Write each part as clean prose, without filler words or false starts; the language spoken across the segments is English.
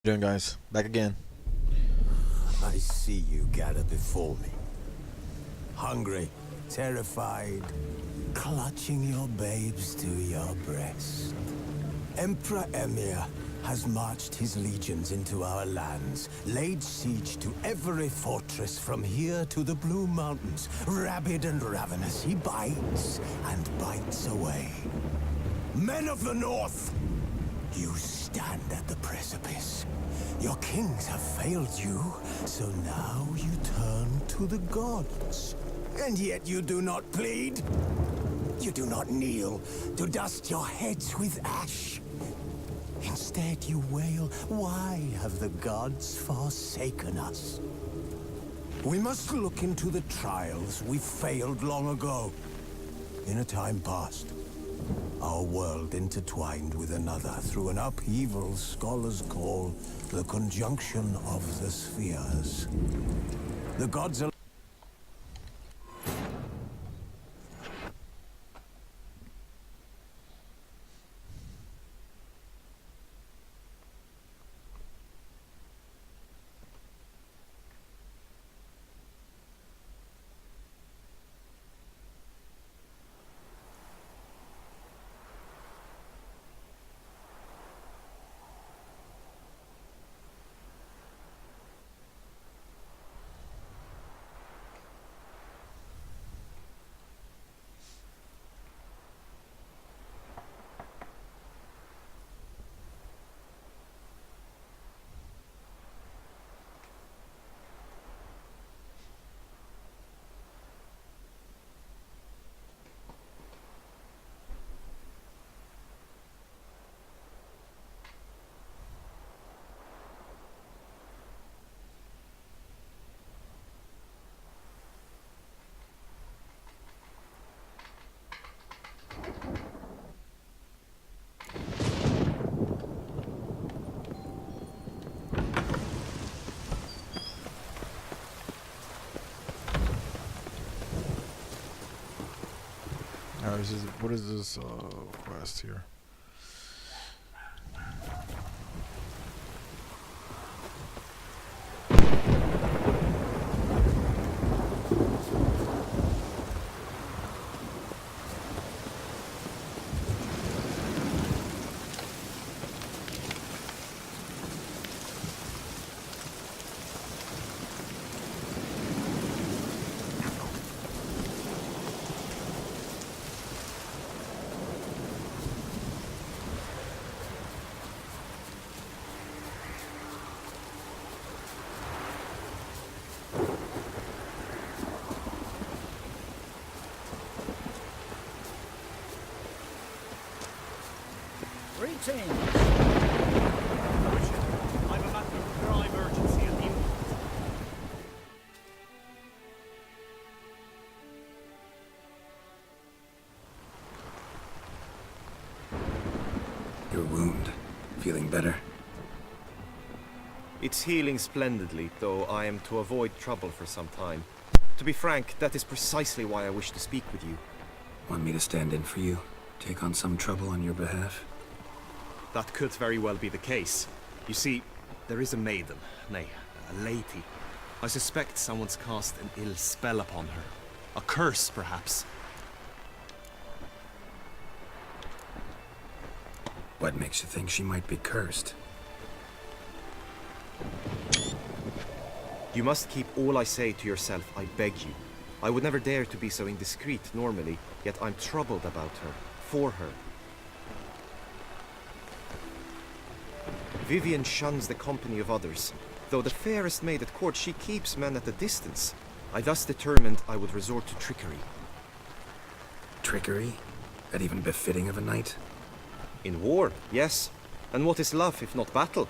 Doing, guys? Back again. I see you gather before me. Hungry, terrified, clutching your babes to your breast. Emperor Emir has marched his legions into our lands, laid siege to every fortress from here to the Blue Mountains. Rabid and ravenous, he bites and bites away. Men of the North, you stand at the precipice. Your kings have failed you, so now you turn to the gods. And yet you do not plead. You do not kneel to dust your heads with ash. Instead you wail, why have the gods forsaken us? We must look into the trials we failed long ago. In a time past, our world intertwined with another through an upheaval scholars call the conjunction of the spheres. The gods are... What is this quest here? Greetings! I'm a matter of prime urgency at the moment. Your wound. Feeling better? It's healing splendidly, though I am to avoid trouble for some time. To be frank, that is precisely why I wish to speak with you. Want me to stand in for you? Take on some trouble on your behalf? That could very well be the case. You see, there is a maiden, nay, a lady. I suspect someone's cast an ill spell upon her. A curse, perhaps. What makes you think she might be cursed? You must keep all I say to yourself, I beg you. I would never dare to be so indiscreet normally, yet I'm troubled about her, for her. Vivian shuns the company of others. Though the fairest maid at court, she keeps men at a distance. I thus determined I would resort to trickery. Trickery? That even befitting of a knight? In war, yes. And what is love if not battle?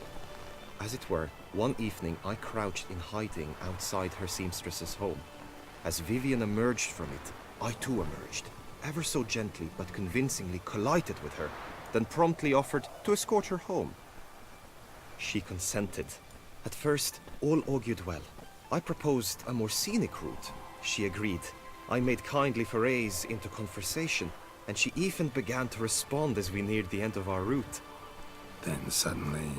As it were, one evening I crouched in hiding outside her seamstress's home. As Vivian emerged from it, I too emerged. Ever so gently but convincingly collided with her, then promptly offered to escort her home. She consented. At first, all augured well. I proposed a more scenic route. She agreed. I made kindly forays into conversation, and she even began to respond as we neared the end of our route. Then suddenly...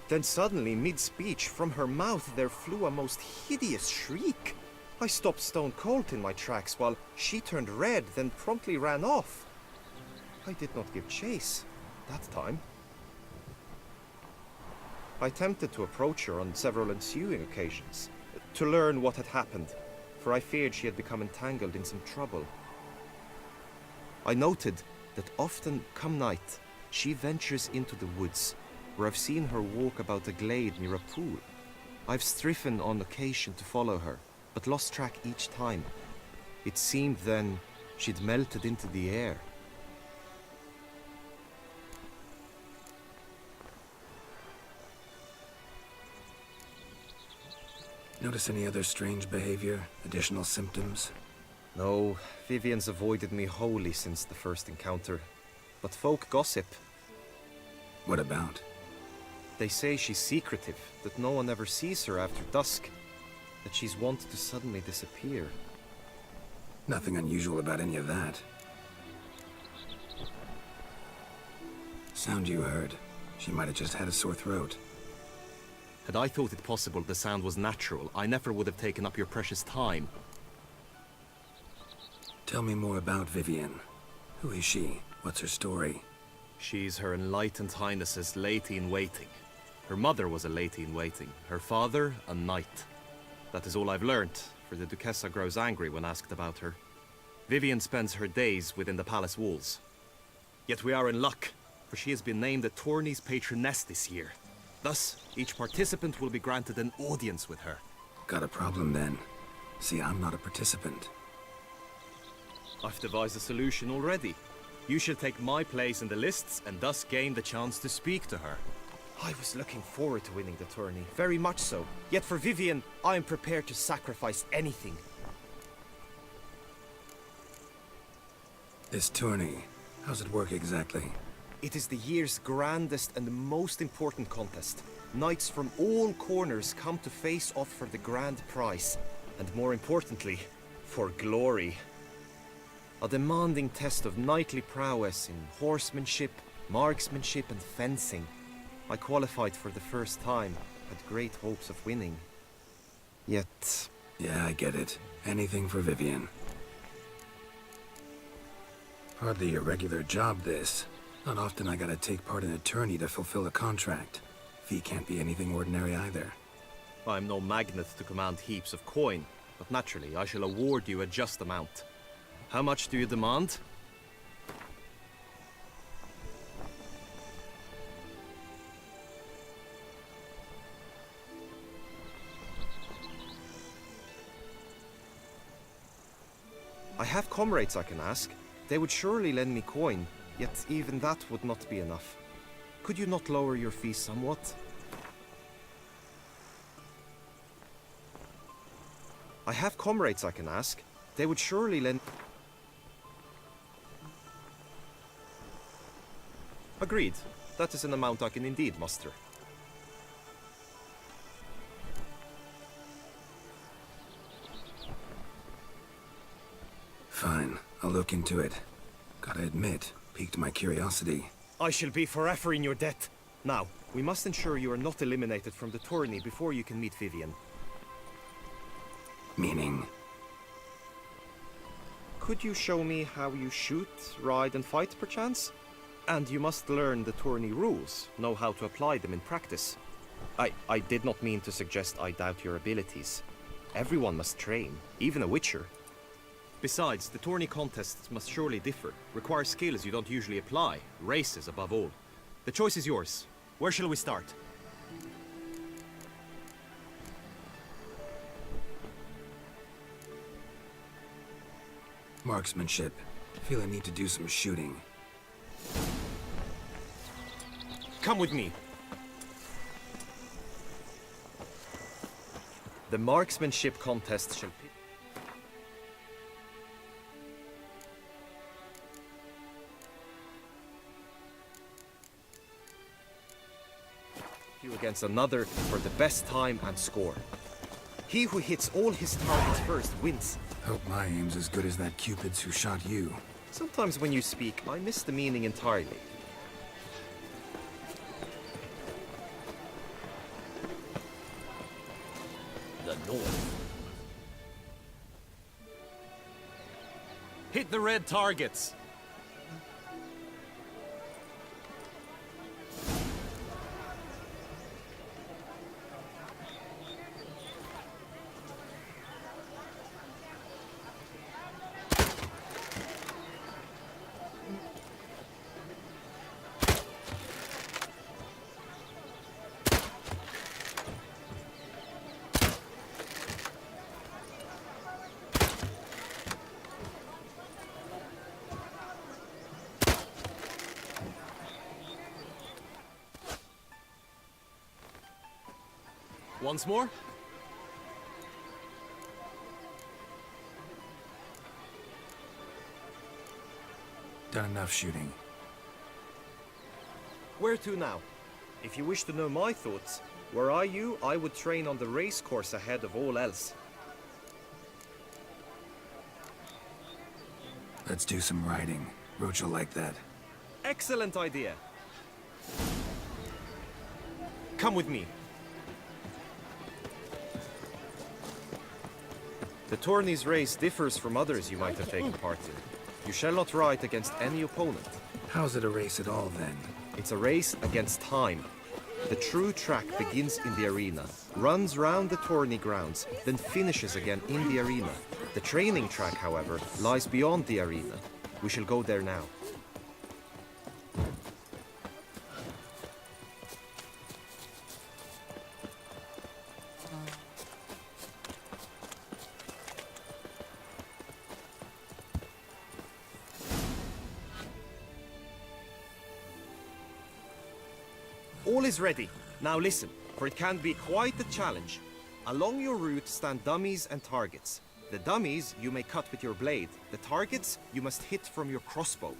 Then suddenly, mid-speech, from her mouth there flew a most hideous shriek. I stopped stone cold in my tracks while she turned red, then promptly ran off. I did not give chase that time. I attempted to approach her on several ensuing occasions, to learn what had happened, for I feared she had become entangled in some trouble. I noted that often, come night, she ventures into the woods, where I've seen her walk about a glade near a pool. I've striven on occasion to follow her, but lost track each time. It seemed then she'd melted into the air. Notice any other strange behavior? Additional symptoms? No, Vivian's avoided me wholly since the first encounter. But folk gossip. What about? They say she's secretive, that no one ever sees her after dusk, that she's wont to suddenly disappear. Nothing unusual about any of that. Sound you heard. She might have just had a sore throat. Had I thought it possible the sound was natural, I never would have taken up your precious time. Tell me more about Vivian. Who is she? What's her story? She's Her Enlightened Highness's lady-in-waiting. Her mother was a lady-in-waiting, her father a knight. That is all I've learnt, for the Duchessa grows angry when asked about her. Vivian spends her days within the palace walls. Yet we are in luck, for she has been named the tourney's patroness this year. Thus, each participant will be granted an audience with her. Got a problem then. See, I'm not a participant. I've devised a solution already. You shall take my place in the lists and thus gain the chance to speak to her. I was looking forward to winning the tourney, very much so. Yet for Vivian, I am prepared to sacrifice anything. This tourney, how's it work exactly? It is the year's grandest and most important contest. Knights from all corners come to face off for the grand prize. And more importantly, for glory. A demanding test of knightly prowess in horsemanship, marksmanship and fencing. I qualified for the first time, had great hopes of winning. Yet... Yeah, I get it. Anything for Vivian. Hardly a regular job, this. Not often I gotta take part in a tourney to fulfill a contract. Fee can't be anything ordinary either. I'm no magnet to command heaps of coin, but naturally I shall award you a just amount. How much do you demand? I have comrades I can ask. They would surely lend me coin. Yet even that would not be enough. Could you not lower your fees somewhat? I have comrades I can ask. They would surely lend... Agreed. That is an amount I can indeed muster. Fine, I'll look into it. Gotta admit, piqued my curiosity. I shall be forever in your debt. Now, we must ensure you are not eliminated from the tourney before you can meet Vivian. Meaning? Could you show me how you shoot, ride and fight, perchance? And you must learn the tourney rules, know how to apply them in practice. I did not mean to suggest I doubt your abilities. Everyone must train, even a witcher. Besides, the tourney contests must surely differ, require skills you don't usually apply, races above all. The choice is yours. Where shall we start? Marksmanship. Feel I need to do some shooting. Come with me. The marksmanship contest shall pit you against another for the best time and score. He who hits all his targets first wins. Hope my aim's as good as that Cupid's who shot you. Sometimes when you speak, I miss the meaning entirely. north. Hit the red targets. Once more. Done enough shooting. Where to now? If you wish to know my thoughts, were I you, I would train on the race course ahead of all else. Let's do some riding. Roach will like that. Excellent idea. Come with me. The tourney's race differs from others you might have taken part in. You shall not ride against any opponent. How's it a race at all, then? It's a race against time. The true track begins in the arena, runs round the tourney grounds, then finishes again in the arena. The training track, however, lies beyond the arena. We shall go there now. All is ready. Now listen, for it can be quite a challenge. Along your route stand dummies and targets. The dummies you may cut with your blade. The targets you must hit from your crossbow.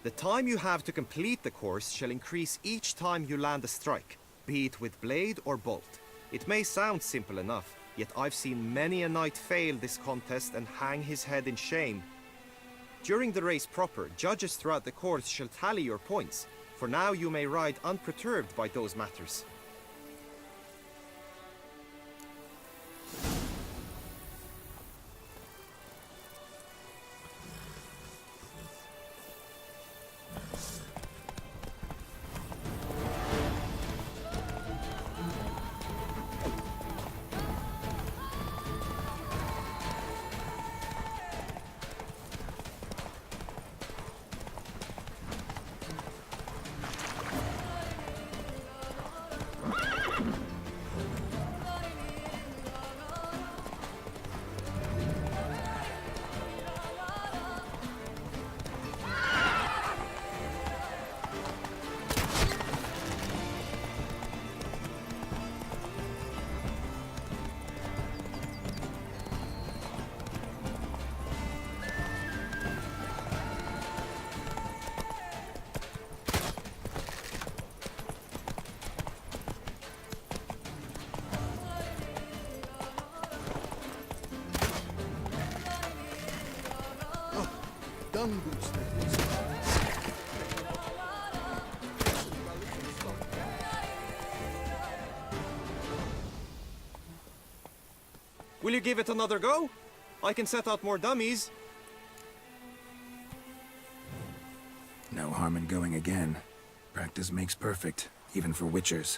The time you have to complete the course shall increase each time you land a strike, be it with blade or bolt. It may sound simple enough, yet I've seen many a knight fail this contest and hang his head in shame. During the race proper, judges throughout the course shall tally your points. For now you may ride unperturbed by those matters. Will you give it another go? I can set out more dummies. No harm in going again. Practice makes perfect, even for witchers.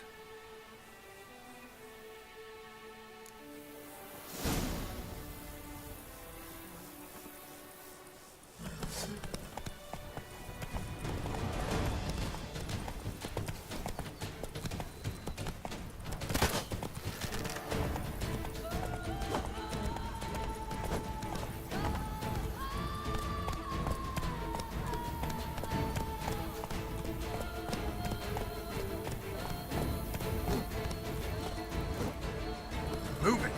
Move it!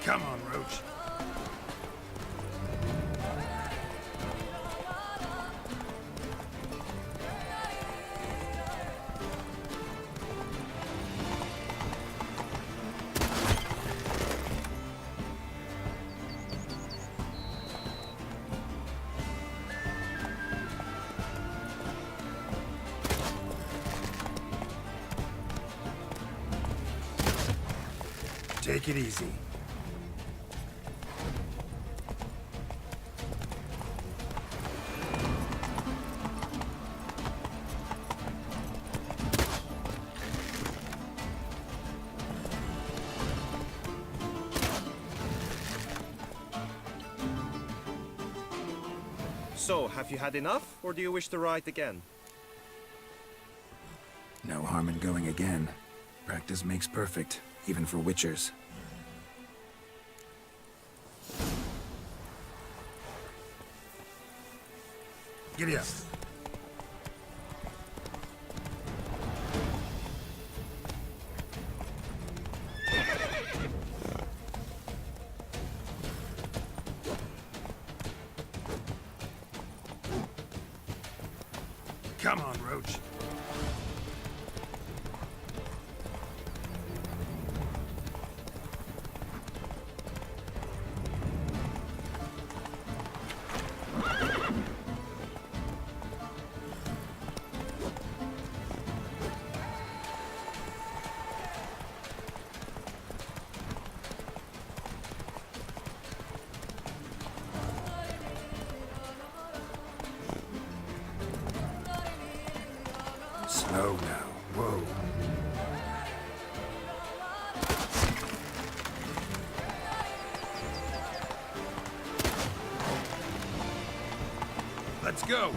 Come on, Roach. Take it easy. So, have you had enough, or do you wish to ride again? No harm in going again. Practice makes perfect, even for witchers. Giddy up. Come on, Roach. Slow now. Whoa. Let's go.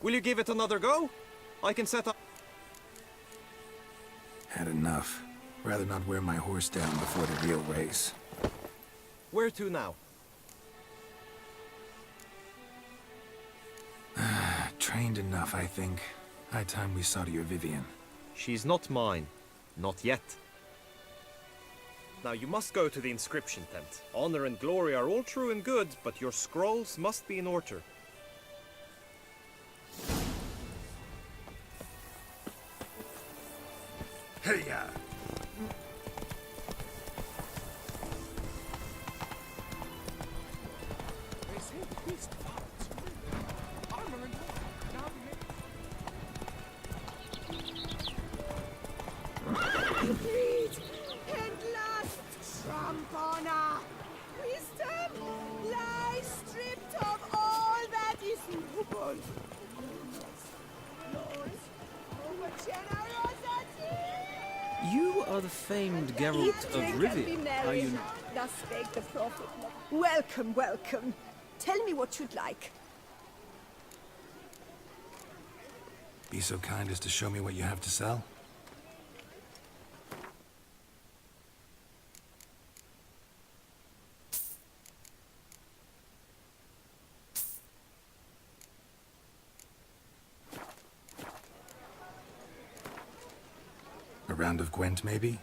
Will you give it another go? I can set up... Had enough. Rather not wear my horse down before the real race. Where to now? Trained enough, I think. High time we saw to your Vivian. She's not mine. Not yet. Now you must go to the inscription tent. Honor and glory are all true and good, but your scrolls must be in order. Hey, ya! They say the beast follows. Armor and war. Now Complete and last trump honor. Wisdom lies stripped of all that is noble. Laws over generosity. You are the famed Geralt of Rivia, are you not? Thus spake the prophet. Welcome, welcome. Tell me what you'd like. Be so kind as to show me what you have to sell? A round of Gwent, maybe?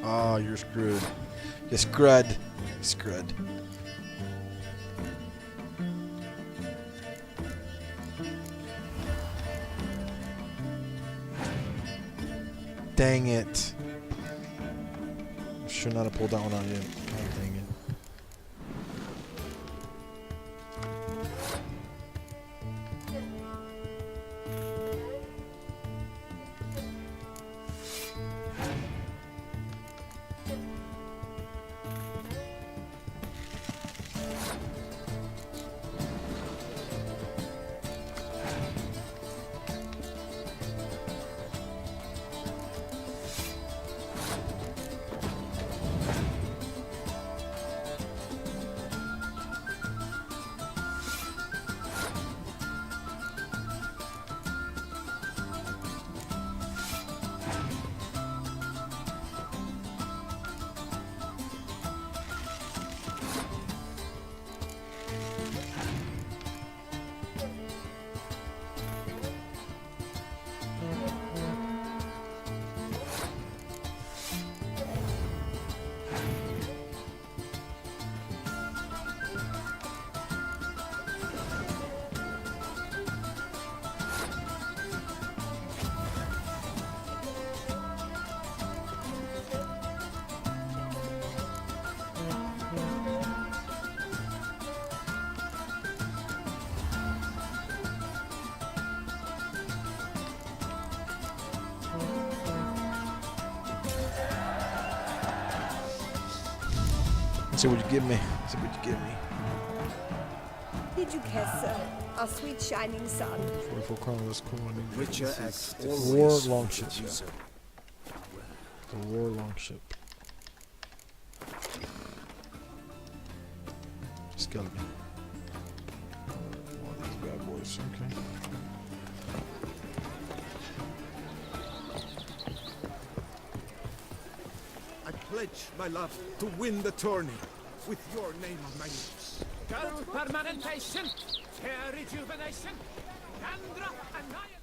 Oh, you're screwed. You're screwed. Screwed. Dang it. Should not have pulled that one out yet. Oh, dang it. See what you give me. See what you give me. Did you kiss our sweet shining sun? 44 crown, that's cool. I need Witcher the acts war always longship. with user. The war longship. Skeleton. One of these bad boys, okay. I pledge my love to win the tourney with your name on my lips. Girl permanentation, hair rejuvenation, Candra annihilation.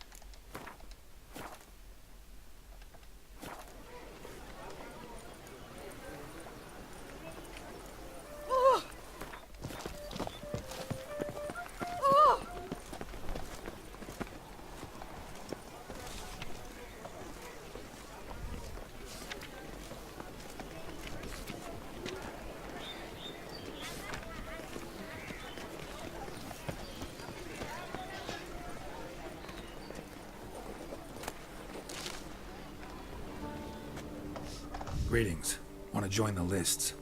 Greetings. Want to join the lists?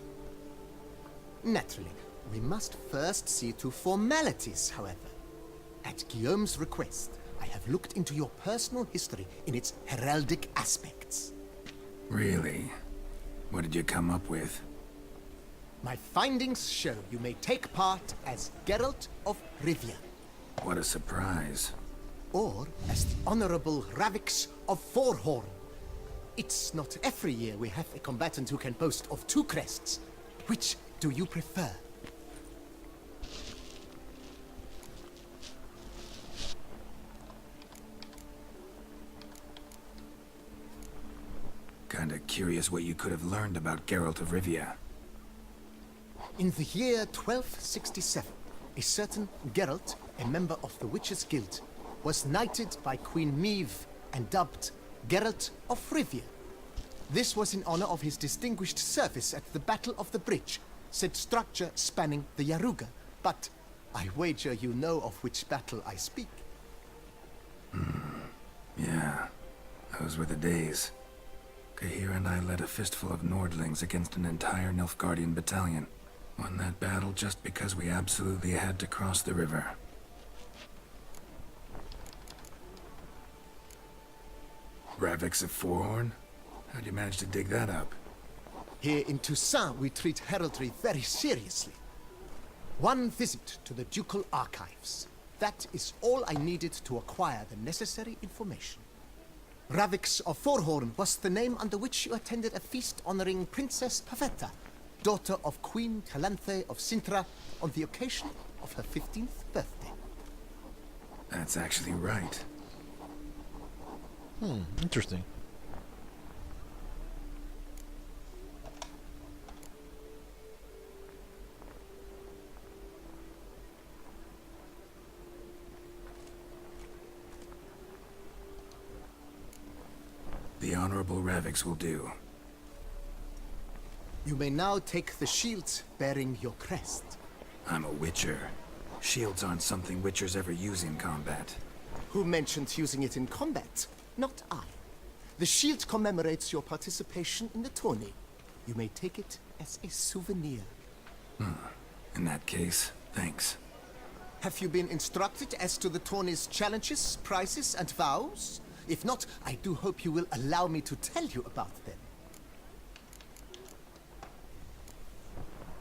Naturally. We must first see to formalities, however. At Guillaume's request, I have looked into your personal history in its heraldic aspects. Really? What did you come up with? My findings show you may take part as Geralt of Rivia, What a surprise. or as the Honorable Ravix of Forhorn. It's not every year we have a combatant who can boast of two crests. Which do you prefer? Kinda curious what you could have learned about Geralt of Rivia. In the year 1267, a certain Geralt, a member of the Witches' Guild, was knighted by Queen Meve and dubbed Geralt of Rivia. This was in honor of his distinguished service at the Battle of the Bridge, said structure spanning the Yaruga. But I wager you know of which battle I speak. Yeah, those were the days. Kahir and I led a fistful of Nordlings against an entire Nilfgaardian battalion. Won that battle just because we absolutely had to cross the river. Ravix of Forhorn? How'd you manage to dig that up? Here in Toussaint, we treat heraldry very seriously. One visit to the ducal archives. That is all I needed to acquire the necessary information. Ravix of Forhorn was the name under which you attended a feast honoring Princess Pavetta, daughter of Queen Calanthe of Sintra, on the occasion of her 15th birthday. That's actually right. Interesting. honorable Ravix will do. You may now take the shield bearing your crest. I'm a Witcher. Shields aren't something Witchers ever use in combat. Who mentioned using it in combat? Not I. The shield commemorates your participation in the tourney. You may take it as a souvenir. In that case, thanks. Have you been instructed as to the tourney's challenges, prizes, and vows? If not, I do hope you will allow me to tell you about them.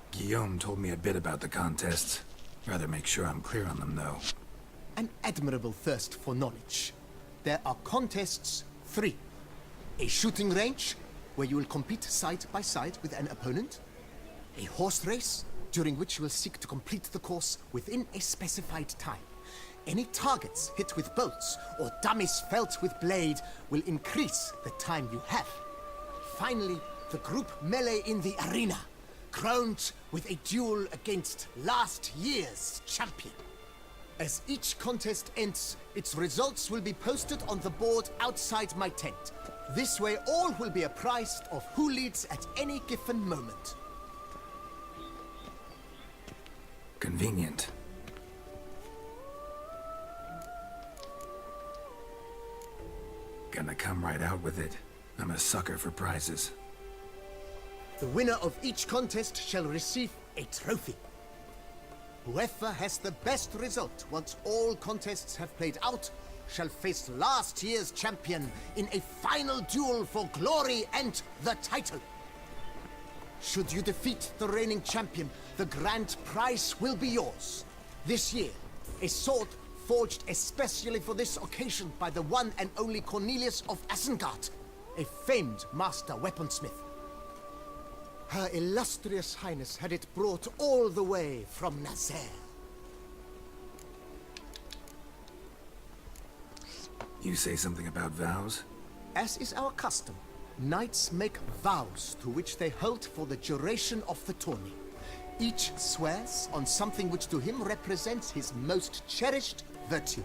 Guillaume told me a bit about the contests. Rather make sure I'm clear on them, though. An admirable thirst for knowledge. There are contests 3. A shooting range, where you will compete side by side with an opponent. A horse race, during which you will seek to complete the course within a specified time. Any targets hit with bolts or dummies felt with blade will increase the time you have. Finally, the group melee in the arena, crowned with a duel against last year's champion. As each contest ends, its results will be posted on the board outside my tent. This way all will be apprised of who leads at any given moment. Convenient. Gonna come right out with it. I'm a sucker for prizes. The winner of each contest shall receive a trophy. Whoever has the best result once all contests have played out shall face last year's champion in a final duel for glory and the title. Should you defeat the reigning champion, the grand prize will be yours. This year, a sword forged especially for this occasion by the one and only Cornelius of Isengard, a famed master weaponsmith. Her illustrious highness had it brought all the way from Nazaire. You say something about vows? As is our custom, knights make vows to which they hold for the duration of the tourney. Each swears on something which to him represents his most cherished virtue.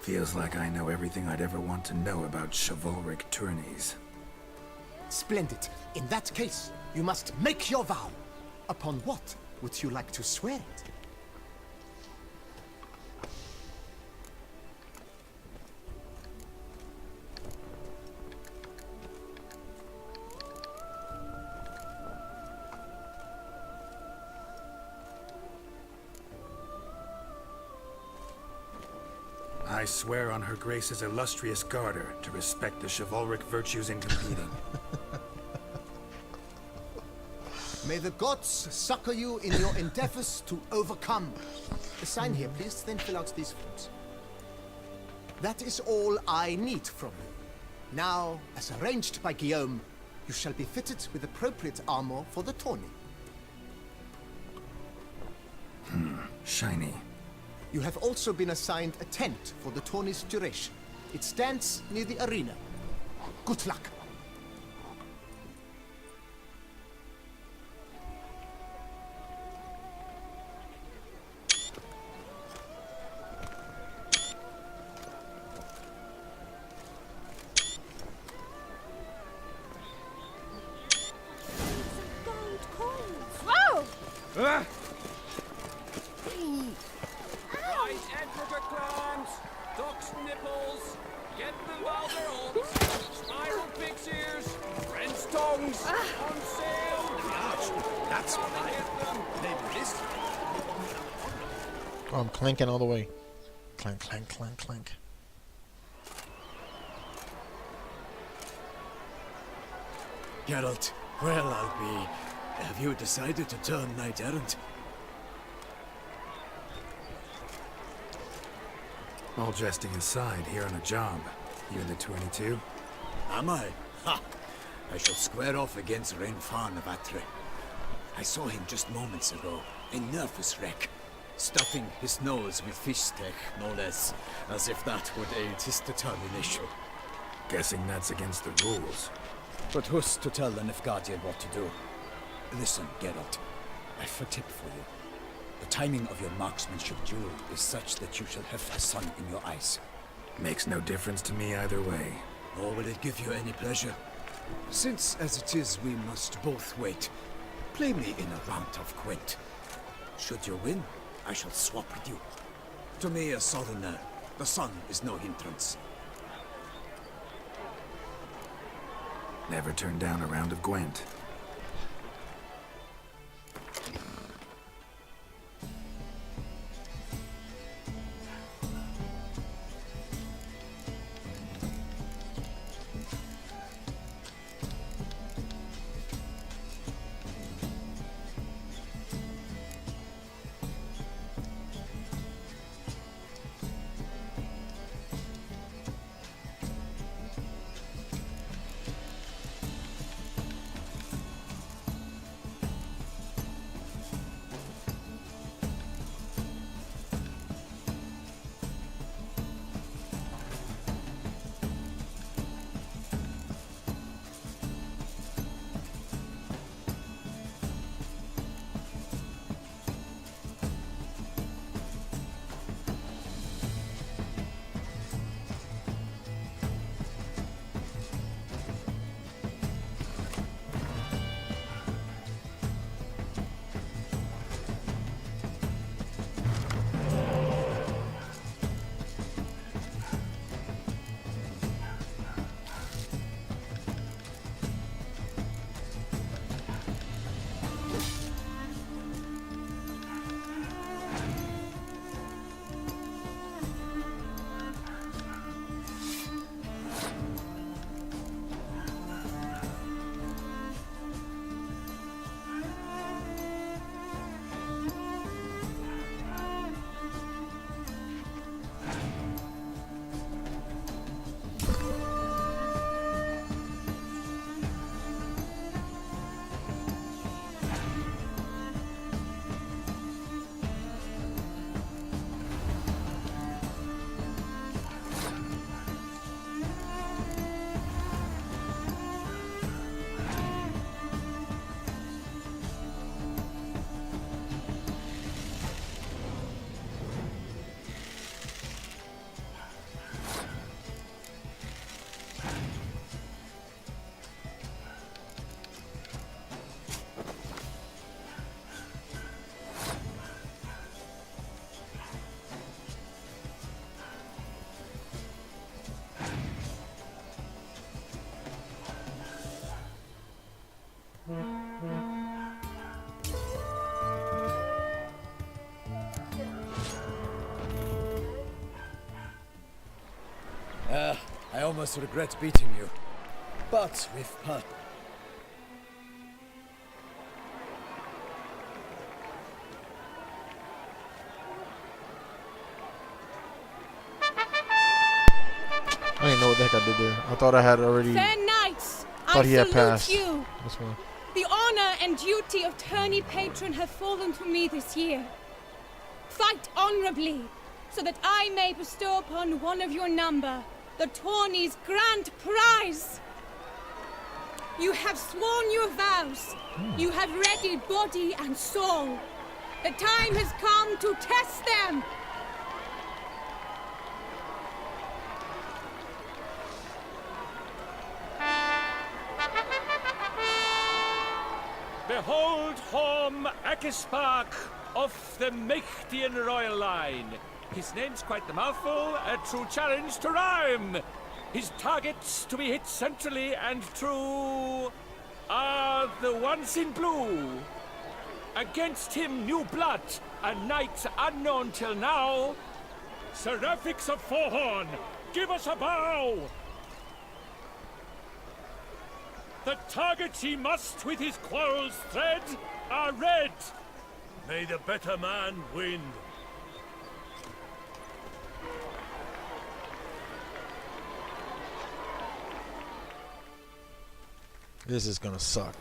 Feels like I know everything I'd ever want to know about chivalric tourneys. Splendid. In that case, you must make your vow. Upon what would you like to swear it? I swear on her grace's illustrious garter to respect the chivalric virtues in competing. May the gods succor you in your endeavors to overcome. Sign here, please, then fill out these forms. That is all I need from you. Now, as arranged by Guillaume, you shall be fitted with appropriate armor for the tourney. Shiny. You have also been assigned a tent for the tourney's duration. It stands near the arena. Good luck. Gold coins. Whoa! Ah! Right, Edgar clams, duck's nipples, get the Wowzer hooks, spiral pig's ears, French tongues, on sale. That's Gotta get them. Maybe this. Oh, I'm clanking all the way. Clank, clank, clank, clank. Geralt, well, I'll be. Have you decided to turn knight errant? All jesting aside, here on a job. You in the 22? Am I? Ha! I shall square off against Renfan of Atre. I saw him just moments ago, a nervous wreck, stuffing his nose with fish steak, no less, as if that would aid his determination. Guessing that's against the rules. But who's to tell the Nilfgaardian what to do? Listen, Geralt, I've a tip for you. The timing of your marksmanship duel is such that you shall have the sun in your eyes. Makes no difference to me either way. Nor will it give you any pleasure. Since, as it is, we must both wait, play me in a round of Gwent. Should you win, I shall swap with you. To me, a southerner, the sun is no hindrance. Never turned down a round of Gwent. I almost regret beating you, but with part. I didn't know what the heck I did there. I thought I had already. Fair knights, Thought he had salute passed. you. This one. The honor and duty of tourney patron have fallen to me this year. Fight honorably, so that I may bestow upon one of your number the tourney's grand prize. You have sworn your vows. You have readied body and soul. The time has come to test them. Behold Horm Akispark of the Mechtian royal line. His name's quite the mouthful, a true challenge to rhyme. His targets to be hit centrally and true are the ones in blue. Against him new blood, a knight unknown till now. Seraphics of Forehorn, give us a bow! The targets he must with his quarrels thread are red. May the better man win. This is gonna suck.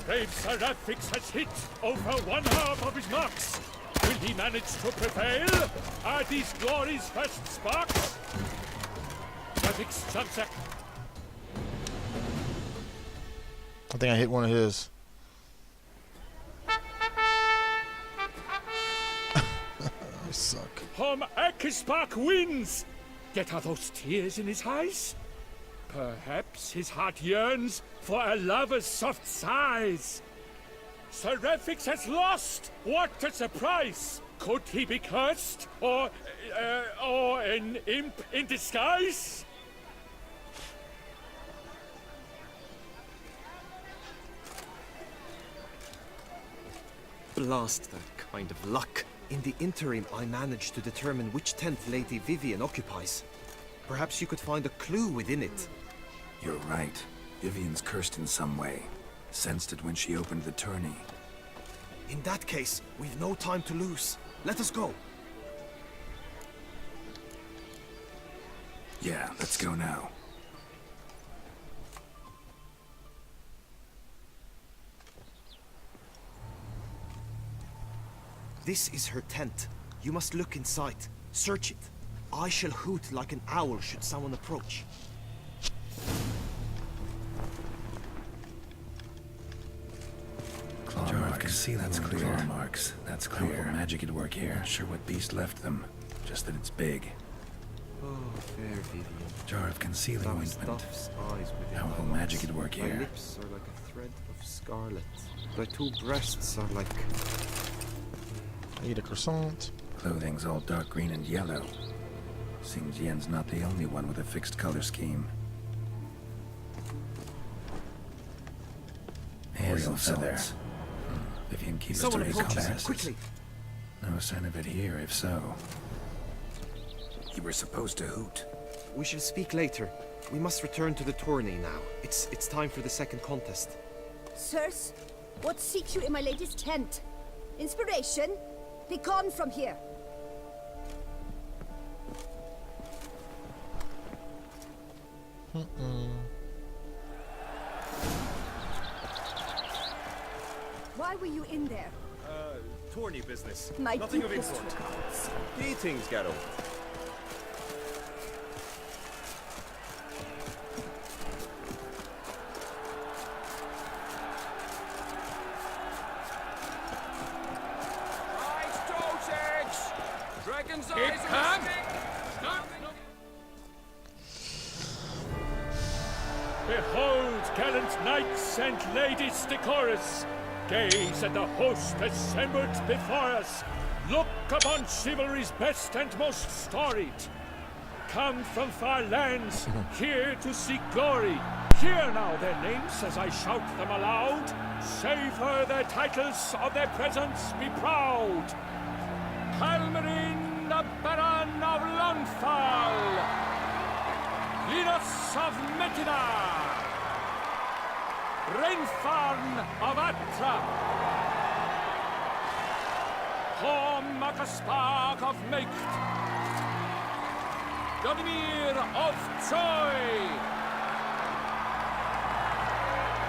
Brave Seraphics has hit over one half of his marks. Will he manage to prevail? Are these glory's first sparks? Seraphics jumps at. I think I hit one of his. I suck. Hom Ekispark wins! Yet are those tears in his eyes? Perhaps his heart yearns for a lover's soft sighs. Seraphics has lost! What a surprise! Could he be cursed? Or an imp in disguise? Blast that kind of luck. In the interim, I managed to determine which tent Lady Vivian occupies. Perhaps you could find a clue within it. You're right. Vivian's cursed in some way. Sensed it when she opened the tourney. In that case, we've no time to lose. Let us go. Yeah, let's go now. This is her tent. You must look inside. Search it. I shall hoot like an owl should someone approach. Claw marks. See, that's clear. Claw marks. That's clear. Magic at work here. Not sure what beast left them. Just that it's big. Oh, fair Vivian. Jar of concealing ointment. Stuff's eyes within Powerful my magic lips. at work My here. lips are like a thread of scarlet. My two breasts are like... I eat a croissant. Clothing's all dark green and yellow. Seems Yen's not the only one with a fixed color scheme. Hazel feathers. Vivian keeps Someone dirty approaches him, compasses. quickly! No sign of it here, if so. You were supposed to hoot. We shall speak later. We must return to the tourney now. It's time for the second contest. Sirs, what seeks you in my lady's tent? Inspiration? Be gone from here. Why were you in there? Tourney business. My Nothing of deepest import. regards. Greetings, Garrow. Dragon's eyes are Behold, gallant knights and ladies decorous, gaze at the host assembled before us. Look upon chivalry's best and most storied. Come from far lands, here to seek glory. Hear now their names as I shout them aloud. Savor their titles, of their presence be proud. Halmarin, the Baron of Lonfall, Linus of Metida, Rainfarn of Atra, Horm Makaspark of Meikt, Godimir of Troy,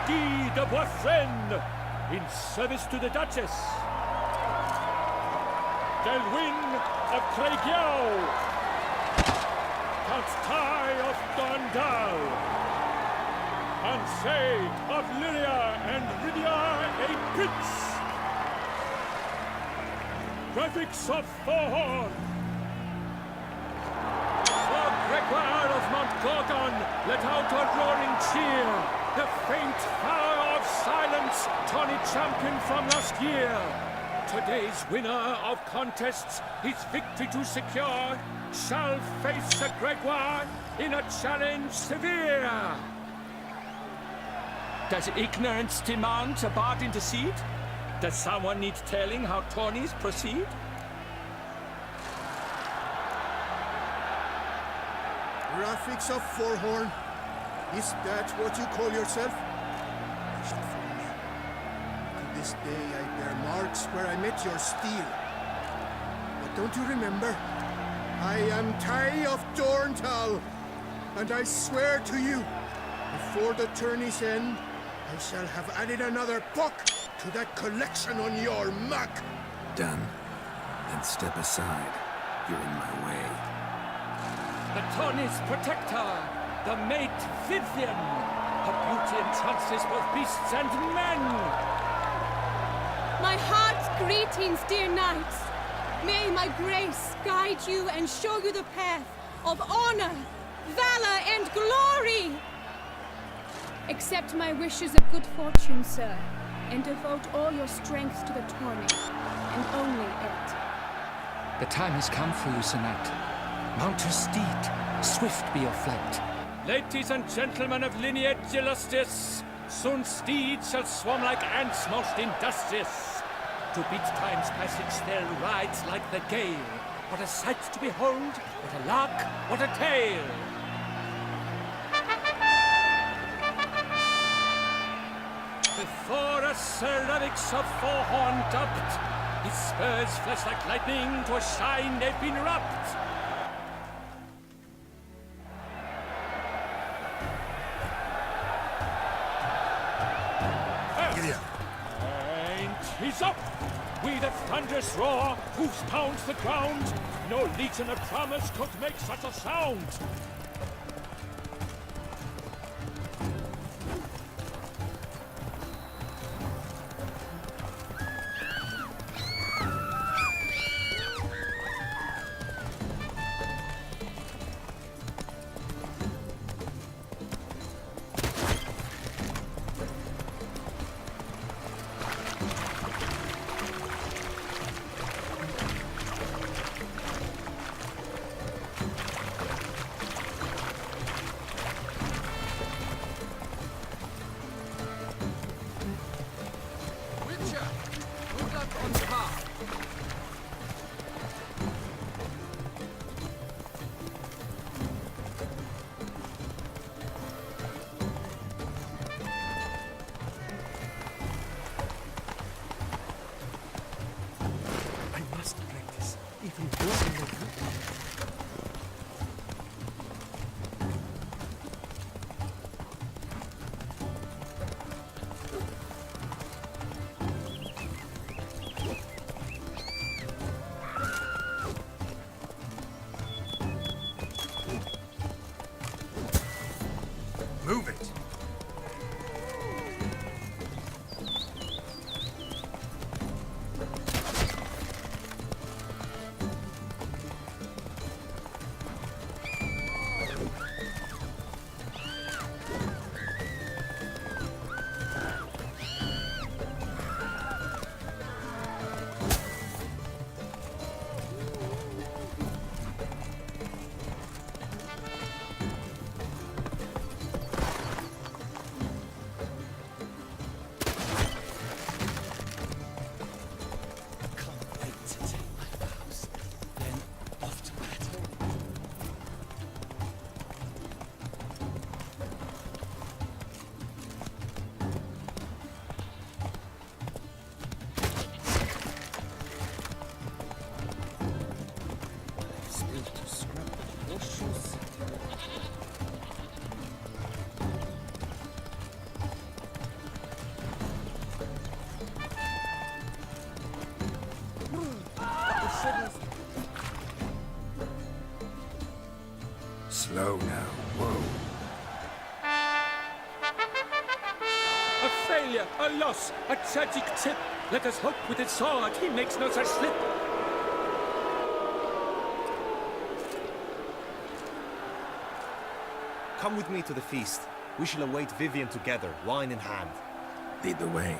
Guy de Boisfren, in service to the Duchess, Delwyn of Craigiau, Count Tai of Dondal, Ansay of Lyria and Rydia a Prince, Graphics of Thorn, for Gregoire of Mount Gorgon, let out a roaring cheer, the faint power of silence, Tawny champion from last year. Today's winner of contests, his victory to secure, shall face a Gregoire in a challenge severe. Does ignorance demand a bard intercede? Does someone need telling how tourneys proceed? Graphics of Forhorn. Is that what you call yourself? To this day I bear marks where I met your steel. But don't you remember? I am Tai of Dorntal, and I swear to you, before the tourney's end, I shall have added another book to that collection on your map. Done. Then step aside. You're in my way. The Tawny's protector, the mate Vivian. Her beauty entrances both beasts and men. My heart's greetings, dear knights. May my grace guide you and show you the path of honor, valor, and glory. Accept my wishes of good fortune, sir, and devote all your strength to the Tawny, and only it. The time has come for you, Sir Knight. Mount your steed. Swift be your flight. Ladies and gentlemen of lineage illustrious, soon steeds shall swarm like ants most industrious. To beat time's passage they'll ride like the gale. What a sight to behold, what a lark, what a tale! Before us Sir Eric's of four-horn dubbed, his spurs flash like lightning, to a shine they've been rubbed. And he's up! We the thunderous roar, hoofs pounds the ground. No legion of promise could make such a sound. Move it! Slow now. Whoa. A failure, a loss, a tragic tip. Let us hope with his sword he makes no such slip. Come with me to the feast. We shall await Vivian together, wine in hand. Lead the way.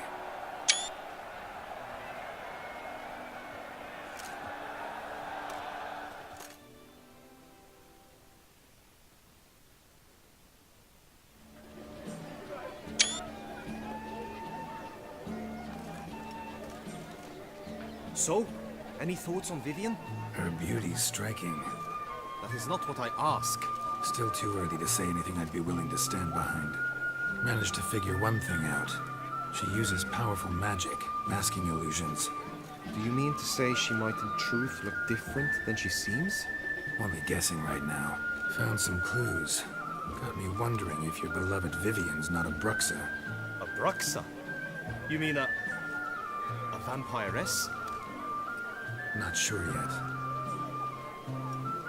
So, any thoughts on Vivian? Her beauty's striking. That is not what I ask. Still too early to say anything I'd be willing to stand behind. Managed to figure one thing out. She uses powerful magic, masking illusions. Do you mean to say she might in truth look different than she seems? Only guessing right now. Found some clues. Got me wondering if your beloved Vivian's not a Bruxa. A Bruxa? You mean a vampiress? Not sure yet.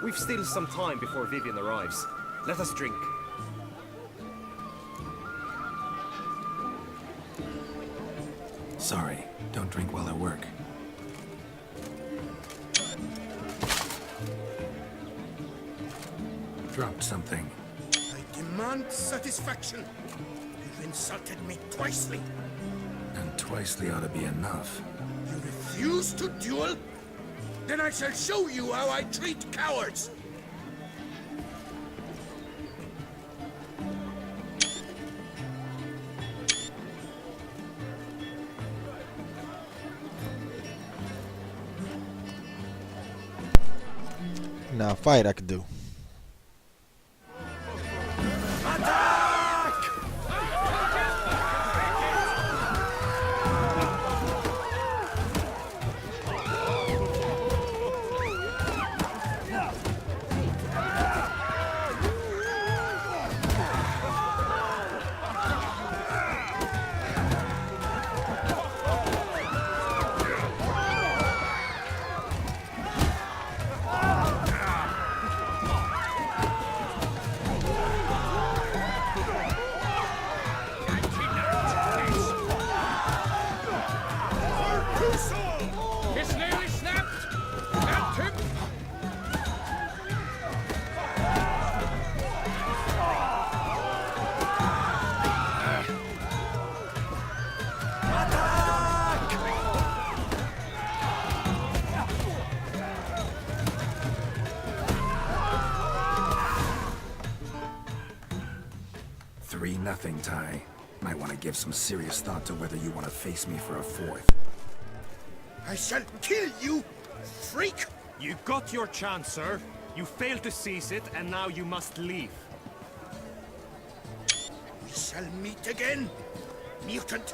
We've still some time before Vivian arrives. Let us drink. Sorry, don't drink while I work. Dropped something. I demand satisfaction. You've insulted me twicely. And twicely ought to be enough. You refuse to duel? Then I shall show you how I treat cowards! Now fight I could do. It's nearly snapped! Snapped him! Three nothing, Ty. Might want to give some serious thought to whether you want to face me for a fourth. I shall kill you, freak! You got your chance, sir. You failed to seize it, and now you must leave. We shall meet again, mutant!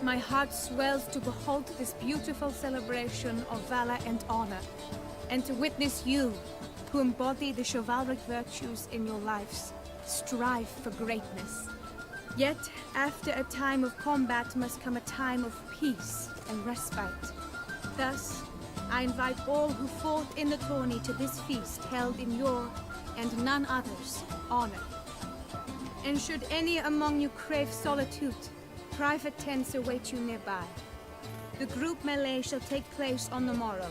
My heart swells to behold this beautiful celebration of valor and honor, and to witness you, who embody the chivalric virtues in your lives, strive for greatness. Yet, after a time of combat must come a time of peace and respite. Thus, I invite all who fought in the tourney to this feast held in your, and none other's, honor. And should any among you crave solitude, private tents await you nearby. The group melee shall take place on the morrow.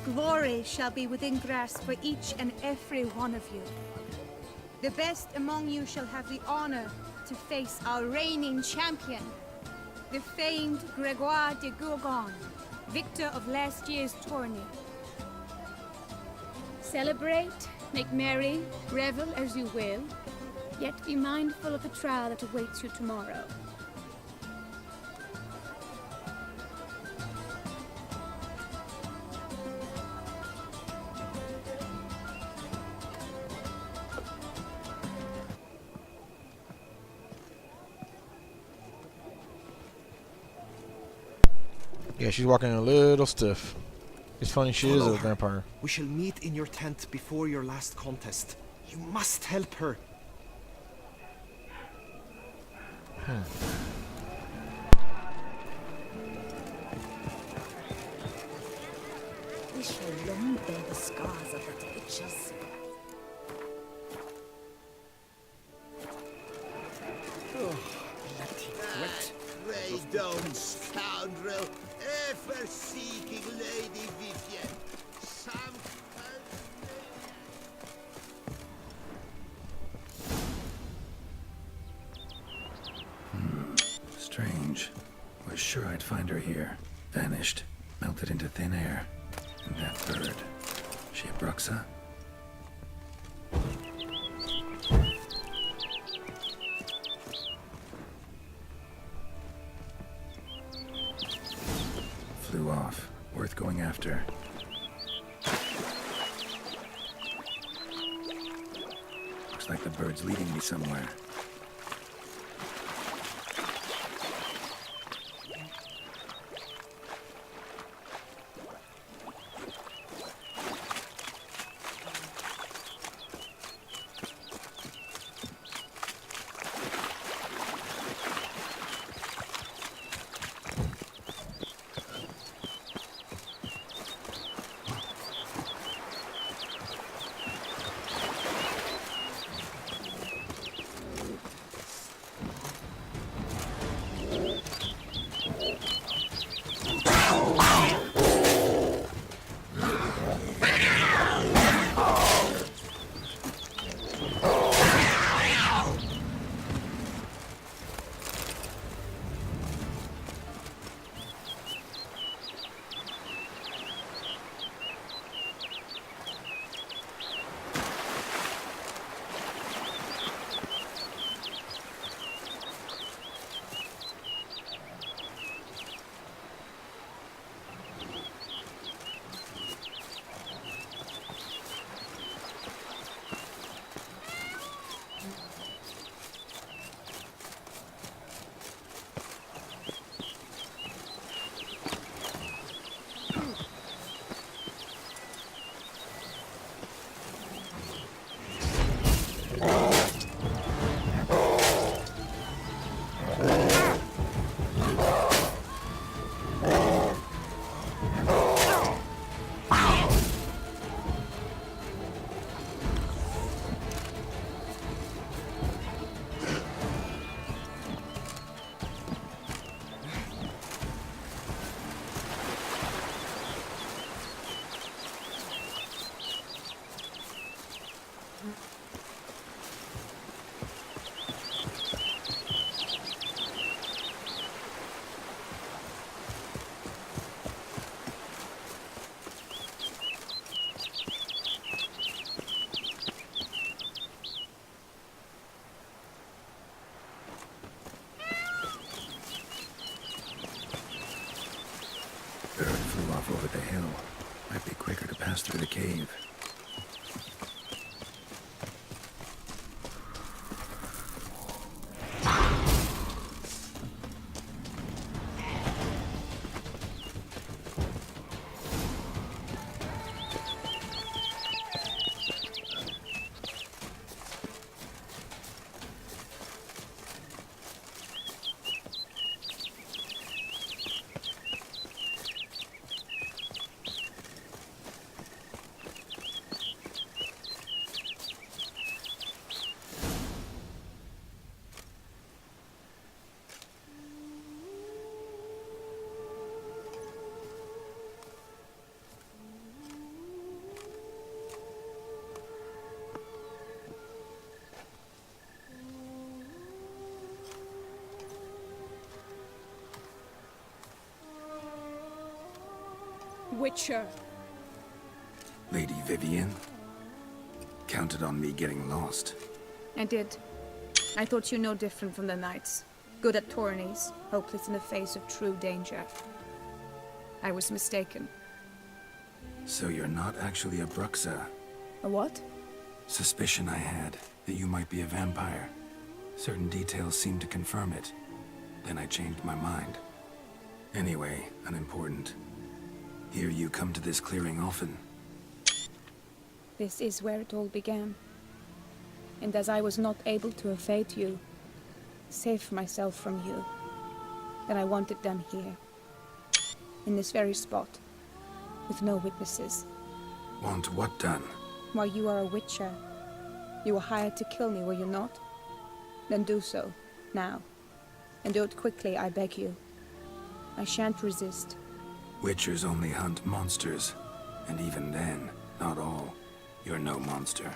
Glory shall be within grasp for each and every one of you. The best among you shall have the honor to face our reigning champion, the famed Gregoire de Gourgon, victor of last year's tourney. Celebrate, make merry, revel as you will, yet be mindful of the trial that awaits you tomorrow. Yeah, she's walking a little stiff. It's funny she is Follow a her. vampire. We shall meet in your tent before your last contest. You must help her. We shall long bear the scars of that witch's. Pray don't, scoundrel, ever seeking Lady Vivian. Some Strange. Was sure I'd find her here. Vanished. Melted into thin air. And that bird. She a Bruxa? flew off. Worth going after. Looks like the bird's leading me somewhere. Bird flew off over the hill. Might be quicker to pass through the cave. Witcher. Lady Vivian? Counted on me getting lost. I did. I thought you no different from the knights. Good at tourneys, hopeless in the face of true danger. I was mistaken. So you're not actually a Bruxa? A what? Suspicion I had, that you might be a vampire. Certain details seemed to confirm it. Then I changed my mind. Anyway, unimportant. Here you come to this clearing often. This is where it all began. And as I was not able to evade you, save myself from you, then I want it done here. In this very spot. With no witnesses. Want what done? Why, you are a witcher. You were hired to kill me, were you not? Then do so, now. And do it quickly, I beg you. I shan't resist. Witchers only hunt monsters. And even then, not all. You're no monster.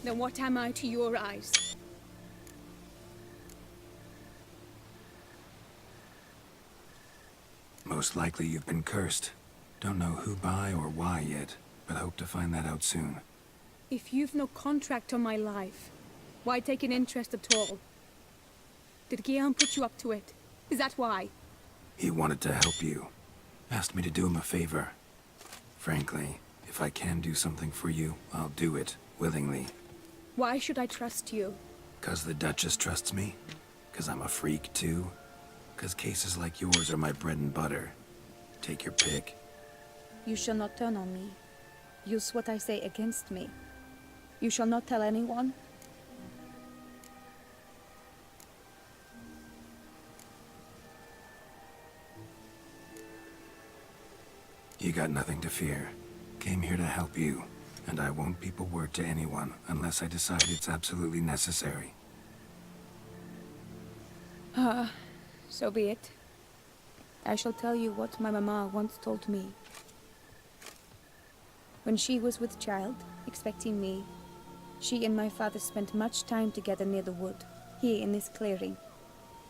Then what am I to your eyes? Most likely you've been cursed. Don't know who by or why yet, but hope to find that out soon. If you've no contract on my life, why take an interest at all? Did Guillaume put you up to it? Is that why? He wanted to help you. Asked me to do him a favor. Frankly, if I can do something for you, I'll do it, willingly. Why should I trust you? 'Cause the Duchess trusts me? 'Cause I'm a freak, too? 'Cause cases like yours are my bread and butter. Take your pick. You shall not turn on me. Use what I say against me. You shall not tell anyone. You got nothing to fear. Came here to help you, and I won't peep a word to anyone unless I decide it's absolutely necessary. So be it. I shall tell you what my mama once told me. When she was with child, expecting me, she and my father spent much time together near the wood, here in this clearing.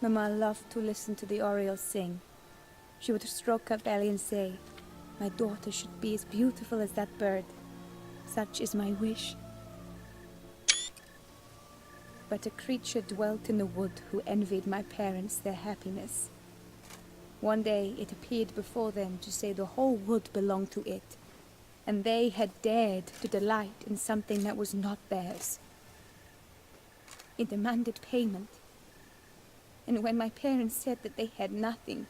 Mama loved to listen to the orioles sing. She would stroke her belly and say, "My daughter should be as beautiful as that bird. Such is my wish." But a creature dwelt in the wood who envied my parents their happiness. One day it appeared before them to say the whole wood belonged to it, and they had dared to delight in something that was not theirs. It demanded payment, and when my parents said that they had nothing,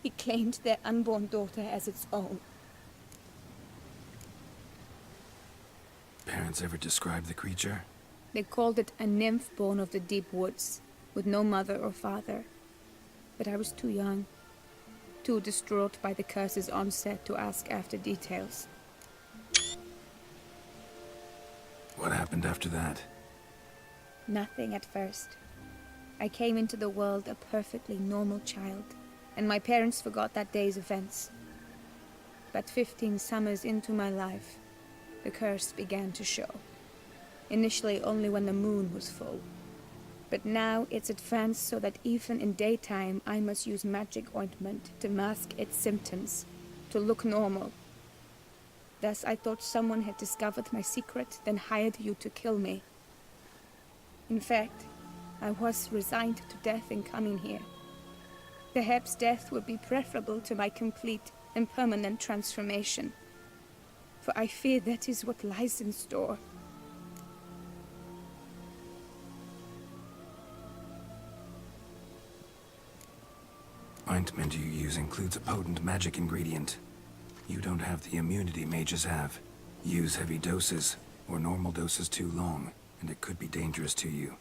it claimed their unborn daughter as its own. Parents ever describe the creature? They called it a nymph born of the deep woods, with no mother or father. But I was too young, too distraught by the curse's onset to ask after details. What happened after that? Nothing at first. I came into the world a perfectly normal child, and my parents forgot that day's events. But 15 summers into my life, the curse began to show. Initially only when the moon was full. But now it's advanced so that even in daytime I must use magic ointment to mask its symptoms, to look normal. Thus I thought someone had discovered my secret, then hired you to kill me. In fact, I was resigned to death in coming here. Perhaps death would be preferable to my complete and permanent transformation. For I fear that is what lies in store. Ointment you use includes a potent magic ingredient. You don't have the immunity mages have. Use heavy doses, or normal doses too long, and it could be dangerous to you.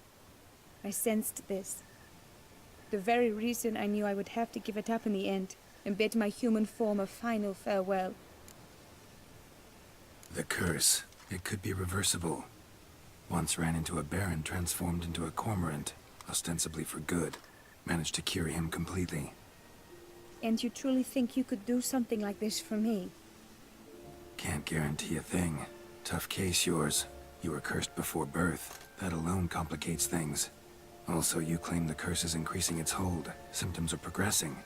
I sensed this. The very reason I knew I would have to give it up in the end, and bid my human form a final farewell. The curse. It could be reversible. Once ran into a baron transformed into a cormorant, ostensibly for good. Managed to cure him completely. And you truly think you could do something like this for me? Can't guarantee a thing. Tough case, yours. You were cursed before birth. That alone complicates things. Also, you claim the curse is increasing its hold. Symptoms are progressing.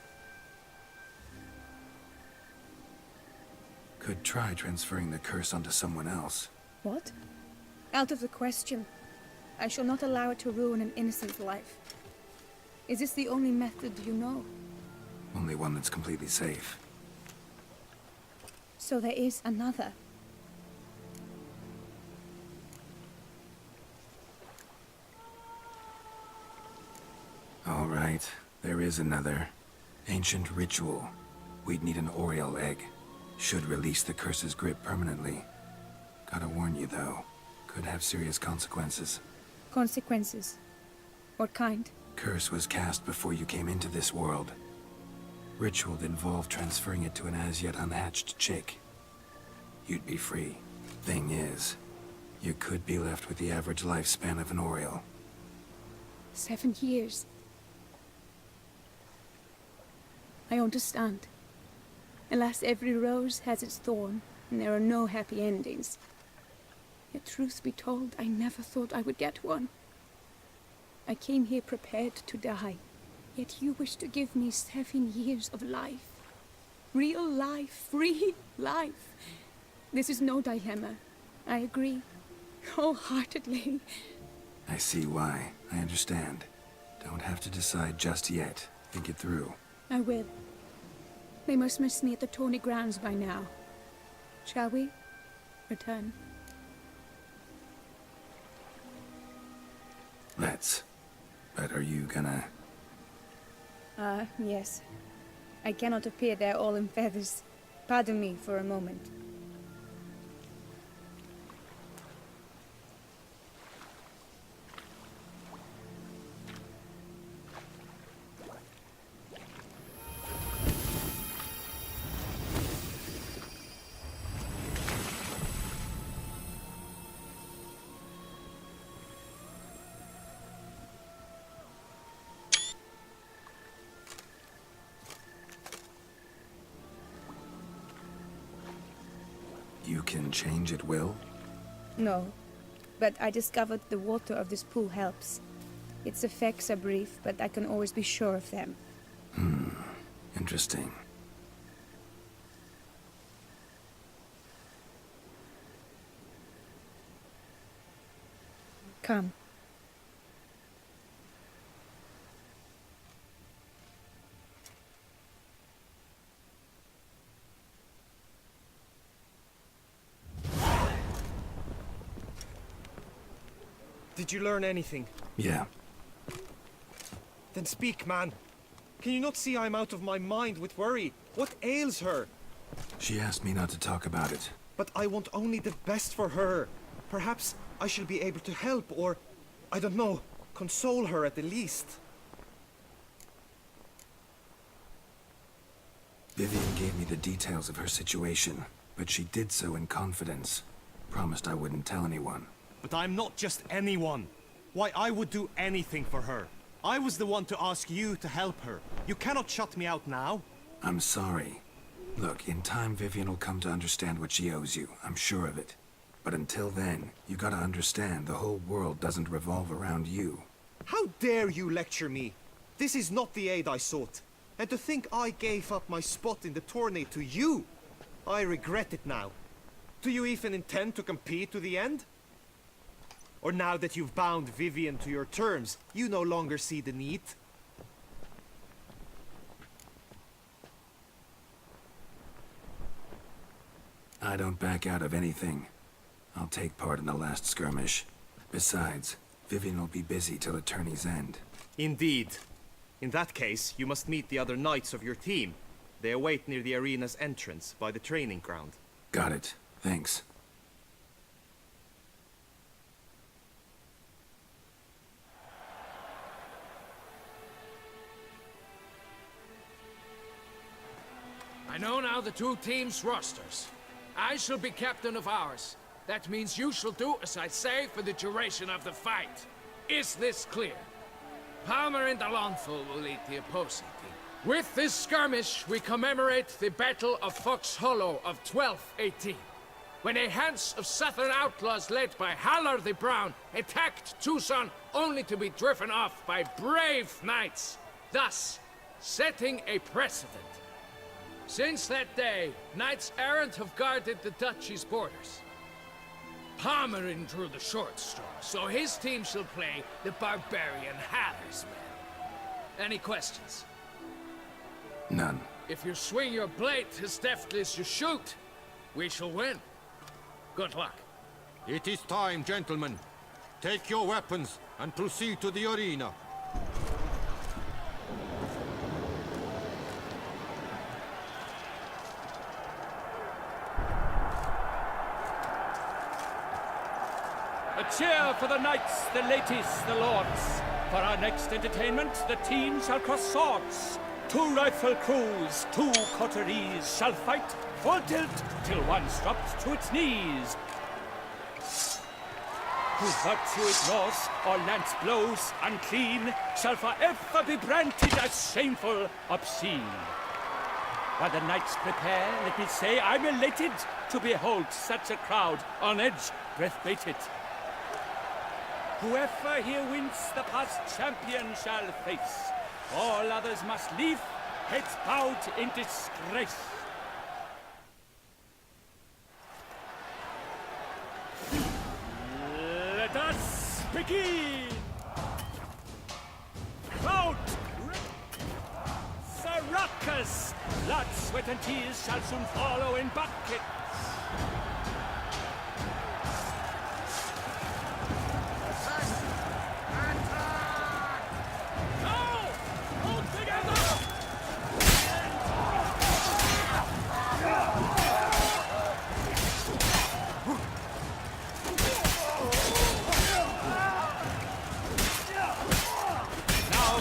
Could try transferring the curse onto someone else. What? Out of the question. I shall not allow it to ruin an innocent life. Is this the only method you know? Only one that's completely safe. So there is another. All right, there is another. Ancient ritual. We'd need an oriole egg. Should release the curse's grip permanently. Gotta warn you, though. Could have serious consequences. Consequences? What kind? Curse was cast before you came into this world. Ritual involved transferring it to an as-yet unhatched chick. You'd be free. Thing is, you could be left with the average lifespan of an oriole. 7 years. I understand. Alas, every rose has its thorn, and there are no happy endings. Yet truth be told, I never thought I would get one. I came here prepared to die, yet you wish to give me 7 years of life. Real life, free life. This is no dilemma. I agree, wholeheartedly. I see why. I understand. Don't have to decide just yet. Think it through. I will. They must miss me at the tourney grounds by now. Shall we return? Let's. But are you gonna... Yes. I cannot appear there all in feathers. Pardon me for a moment. You can change at will? No, but I discovered the water of this pool helps. Its effects are brief, but I can always be sure of them. Interesting. Come. Did you learn anything? Yeah. Then speak, man. Can you not see I'm out of my mind with worry? What ails her? She asked me not to talk about it. But I want only the best for her. Perhaps I shall be able to help, or, I don't know, console her at the least. Vivian gave me the details of her situation, but she did so in confidence. Promised I wouldn't tell anyone. But I'm not just anyone. Why, I would do anything for her. I was the one to ask you to help her. You cannot shut me out now. I'm sorry. Look, in time Vivian will come to understand what she owes you. I'm sure of it. But until then, you gotta understand the whole world doesn't revolve around you. How dare you lecture me? This is not the aid I sought. And to think I gave up my spot in the tourney to you, I regret it now. Do you even intend to compete to the end? Or now that you've bound Vivian to your terms, you no longer see the need? I don't back out of anything. I'll take part in the last skirmish. Besides, Vivian will be busy till the tourney's end. Indeed. In that case, you must meet the other knights of your team. They await near the arena's entrance, by the training ground. Got it. Thanks. I know now the two teams' rosters. I shall be captain of ours. That means you shall do as I say for the duration of the fight. Is this clear? Palmer and Alonso will lead the opposing team. With this skirmish, we commemorate the Battle of Fox Hollow of 1218, when a hands of southern outlaws led by Halar the Brown attacked Tucson only to be driven off by brave knights, thus setting a precedent. Since that day, knights errant have guarded the duchy's borders. Palmerin drew the short straw, so his team shall play the barbarian Haller's men. Any questions? None. If you swing your blade as deftly as you shoot, we shall win. Good luck. It is time, gentlemen. Take your weapons and proceed to the arena. A cheer for the knights, the ladies, the lords. For our next entertainment, the team shall cross swords. 2 rifle crews, 2 coteries shall fight full tilt till one's dropped to its knees. Who virtue ignores or lance blows unclean shall forever be branded as shameful, obscene. While the knights prepare, let me say I'm elated to behold such a crowd on edge, breath-baited. Whoever here wins the past champion shall face. All others must leave, heads bowed in disgrace. Let us begin! Out! Sarat! sweat and tears shall soon follow in buckets.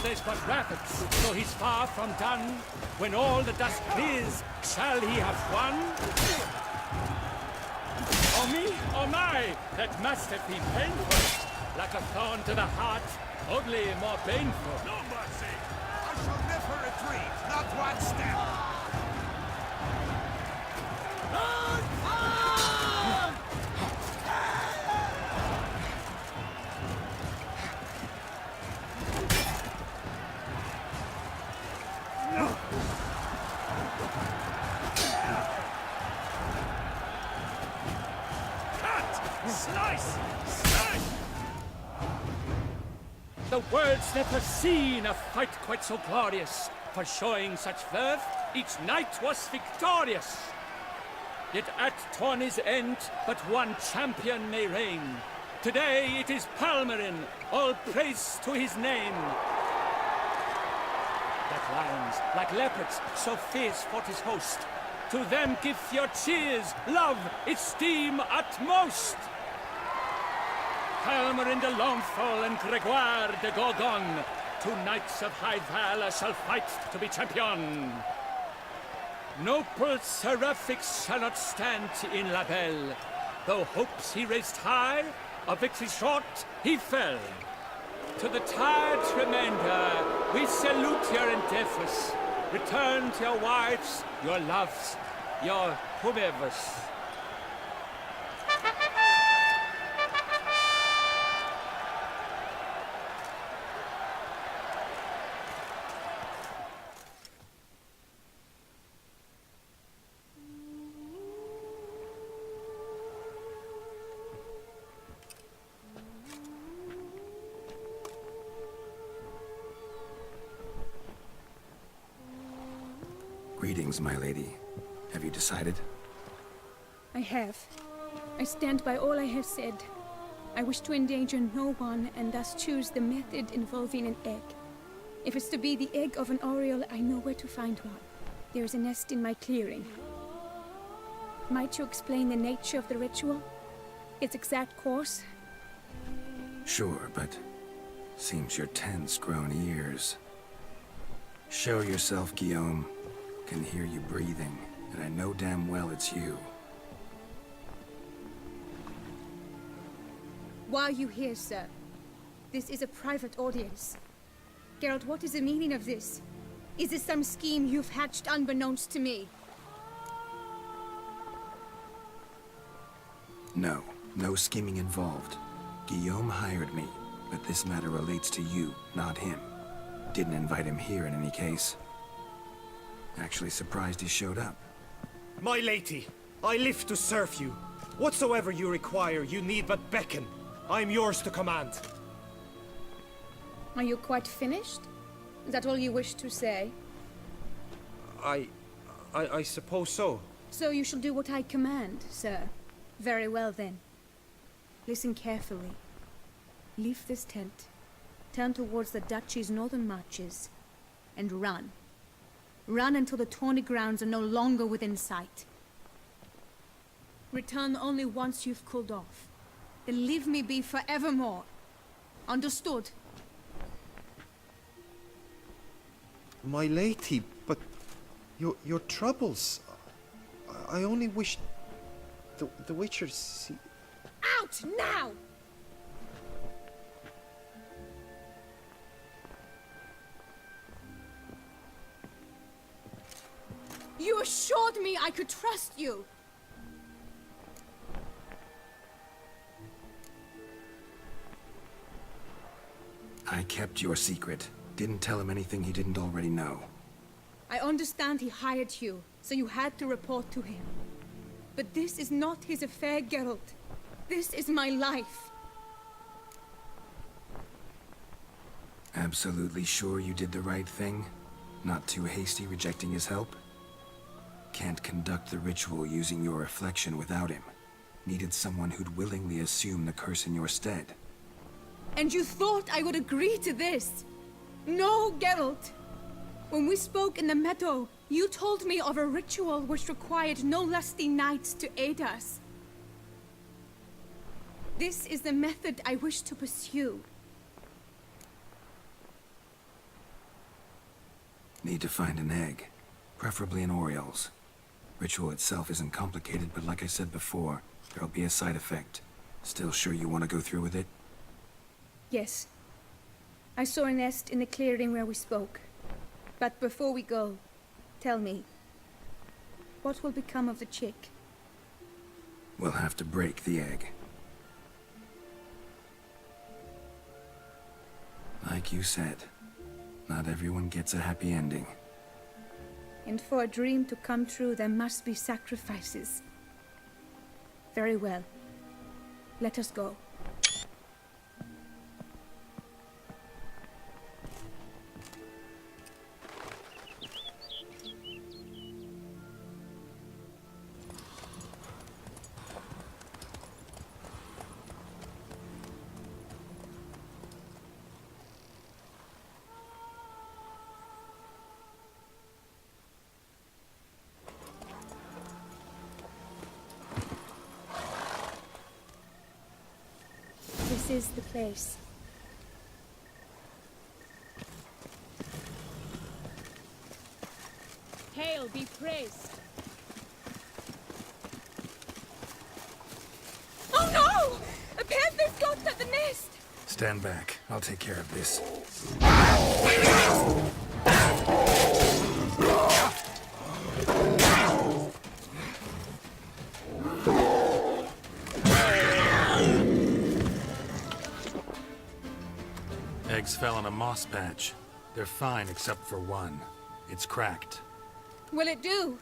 There's but rapids, though he's far from done. When all the dust clears, shall he have won? Oh me, oh my, that must have been painful. Like a thorn to the heart, only more painful. No mercy! I shall never retreat, not one step! Slice! Slice! The world's never seen a fight quite so glorious. For showing such verve, each knight was victorious. Yet at tourney's end, but one champion may reign. Today it is Palmerin, all praise to his name. Like lions, like leopards, so fierce fought his host. To them give your cheers, love, esteem utmost. Palmerin de Longfall and Gregoire de Gorgon, two knights of high valor shall fight to be champion. Noble seraphics shall not stand in La Belle. Though hopes he raised high, of victory short he fell. To the tired remainder, we salute your endeavors. Return to your wives, your loves, your whomevers. Greetings, my lady. Have you decided? I have. I stand by all I have said. I wish to endanger no one, and thus choose the method involving an egg. If it's to be the egg of an oriole, I know where to find one. There is a nest in my clearing. Might you explain the nature of the ritual? Its exact course? Sure, but seems your tense grown ears. Show yourself, Guillaume. Can hear you breathing, and I know damn well it's you. Why are you here, sir? This is a private audience. Geralt, what is the meaning of this? Is this some scheme you've hatched unbeknownst to me? No, no scheming involved. Guillaume hired me, but this matter relates to you, not him. Didn't invite him here in any case. Actually surprised he showed up. My lady, I live to serve you. Whatsoever you require, you need but beckon. I'm yours to command. Are you quite finished? Is that all you wish to say? I suppose so. So you shall do what I command, sir. Very well then. Listen carefully. Leave this tent, turn towards the duchy's northern marches, and run. Run until the tourney grounds are no longer within sight. Return only once you've cooled off. Then leave me be forevermore. Understood? My lady, but your troubles. I only wish the Witcher see. Out now! You assured me I could trust you! I kept your secret. Didn't tell him anything he didn't already know. I understand he hired you, so you had to report to him. But this is not his affair, Geralt. This is my life. Absolutely sure you did the right thing? Not too hasty rejecting his help? Can't conduct the ritual using your reflection without him. Needed someone who'd willingly assume the curse in your stead. And you thought I would agree to this? No, Geralt. When we spoke in the meadow, you told me of a ritual which required no lusty knights to aid us. This is the method I wish to pursue. Need to find an egg, preferably an Oriole's. Ritual itself isn't complicated, but like I said before, there'll be a side effect. Still sure you want to go through with it? Yes. I saw a nest in the clearing where we spoke. But before we go, tell me, what will become of the chick? We'll have to break the egg. Like you said, not everyone gets a happy ending. And for a dream to come true, there must be sacrifices. Very well. Let us go. This is the place. Hail be praised. Oh no! A panther's got at the nest! Stand back. I'll take care of this. Eggs fell on a moss patch. They're fine except for one. It's cracked. Will it do?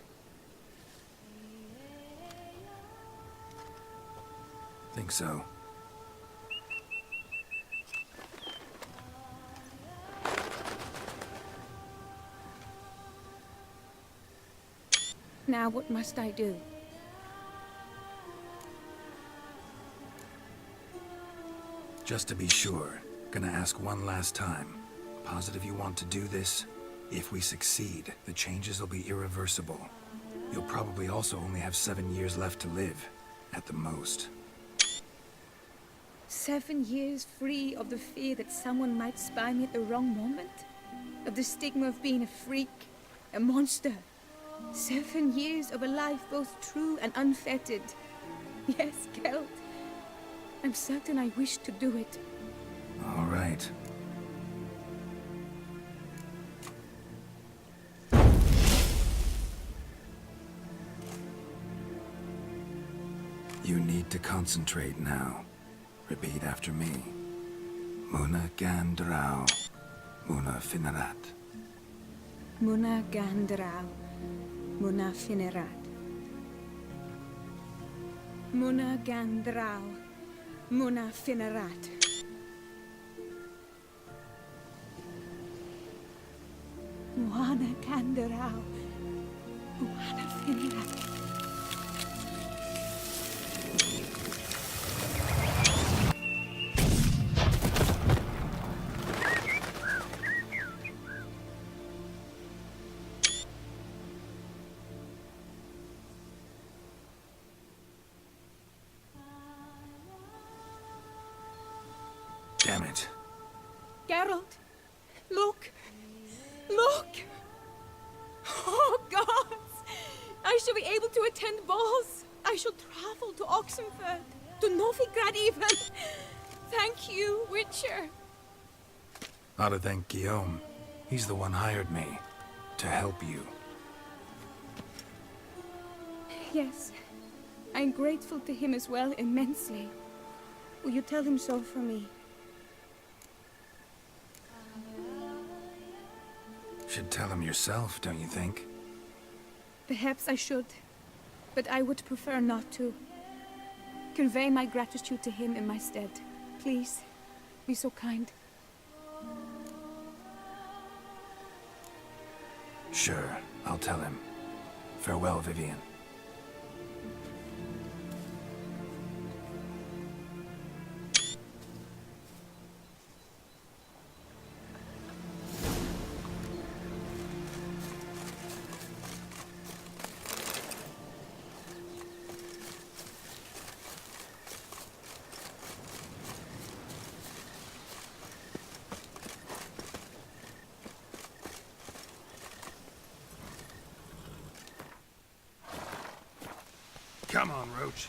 Think so. Now what must I do? Just to be sure, gonna ask one last time. Positive you want to do this? If we succeed, the changes will be irreversible. You'll probably also only have 7 years left to live, at the most. 7 years free of the fear that someone might spy me at the wrong moment? Of the stigma of being a freak, a monster? 7 years of a life both true and unfettered. Yes, Geralt. I'm certain I wish to do it. All right. You need to concentrate now. Repeat after me. Muna Gandrau, Muna Finerat. Muna Gandrau, Muna Finerat. Muna Gandrau, Muna Finerat. Muna Gandrau, Muna Finerat. Damn it. Geralt, look! Look! Oh, gods! I shall be able to attend balls. I shall travel to Oxenford, to Novigrad even. Thank you, Witcher. Ought to thank Guillaume. He's the one hired me. To help you. Yes, I'm grateful to him as well, immensely. Will you tell him so for me? Should tell him yourself, don't you think? Perhaps I should, but I would prefer not to. Convey my gratitude to him in my stead. Please, be so kind. Sure, I'll tell him. Farewell, Vivian. Come on, Roach.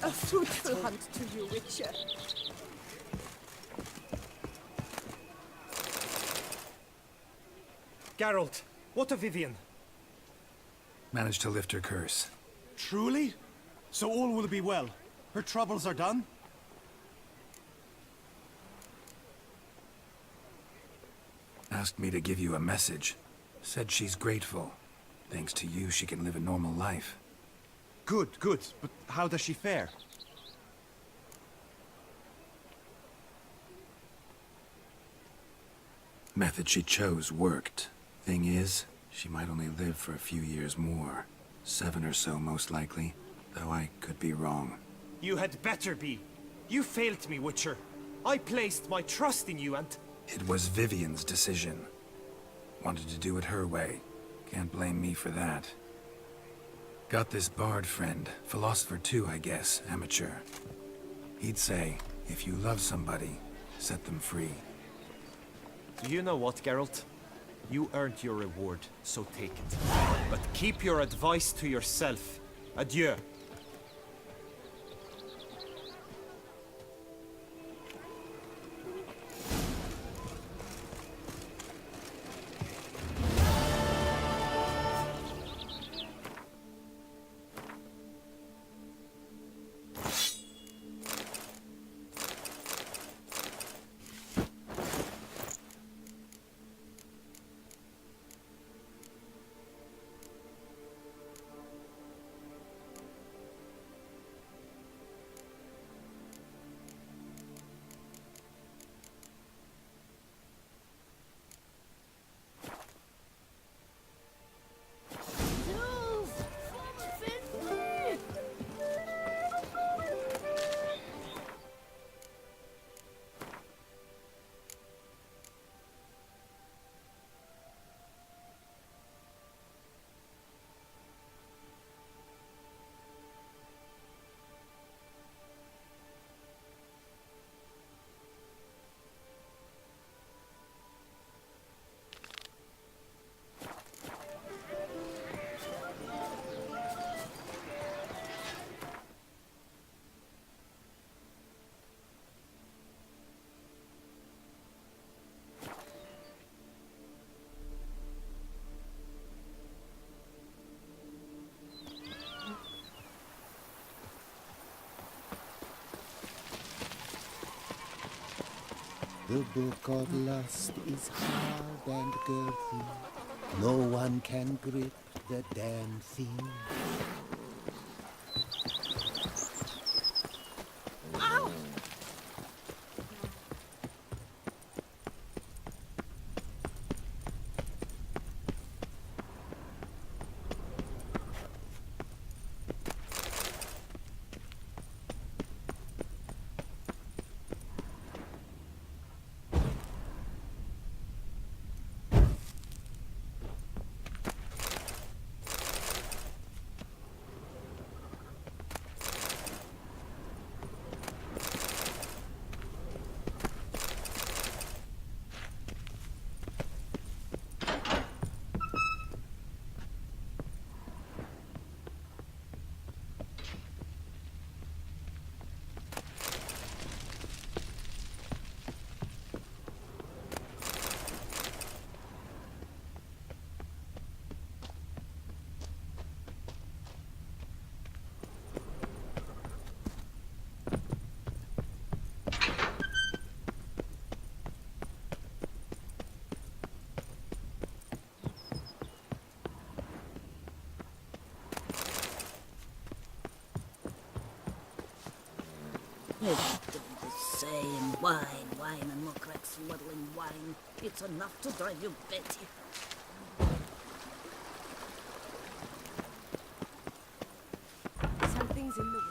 A fruitful hunt to you, Witcher. Geralt, what of Vivian? Managed to lift her curse. Truly? So all will be well. Her troubles are done? Asked me to give you a message. Said she's grateful. Thanks to you, she can live a normal life. Good, good. But how does she fare? Method she chose worked. Thing is, she might only live for a few years more. 7 or so, most likely. Though I could be wrong. You had better be. You failed me, Witcher. I placed my trust in you and... It was Vivian's decision. Wanted to do it her way. Can't blame me for that. Got this bard friend. Philosopher too, I guess. Amateur. He'd say, if you love somebody, set them free. Do you know what, Geralt? You earned your reward, so take it. But keep your advice to yourself. Adieu. The book of lust is hard and girthy. No one can grip the damn thing. Ow! Every day the same wine, and more crack swaddling wine. It's enough to drive you batty. Something's in the wind.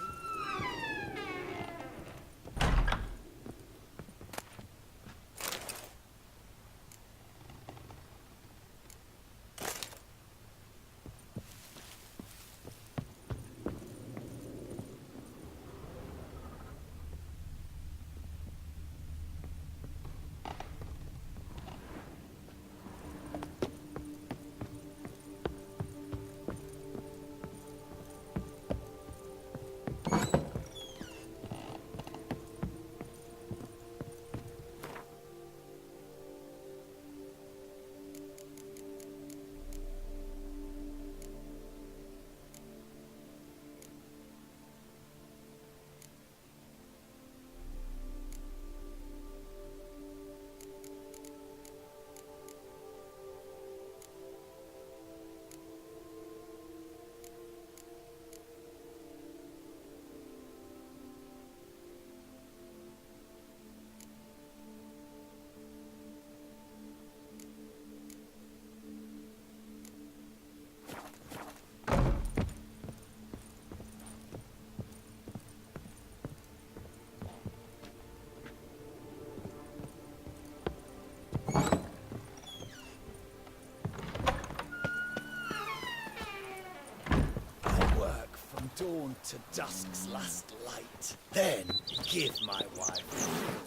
Dawn to dusk's last light. Then give my wife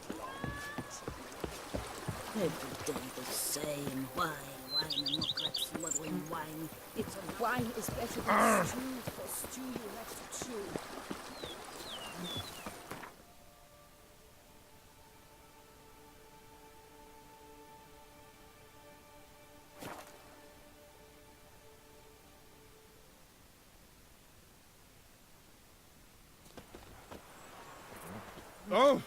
a long night. Every day the same wine, and more crack swaddling wine. It's a wine is better than stew. For stew you have to chew. Oh!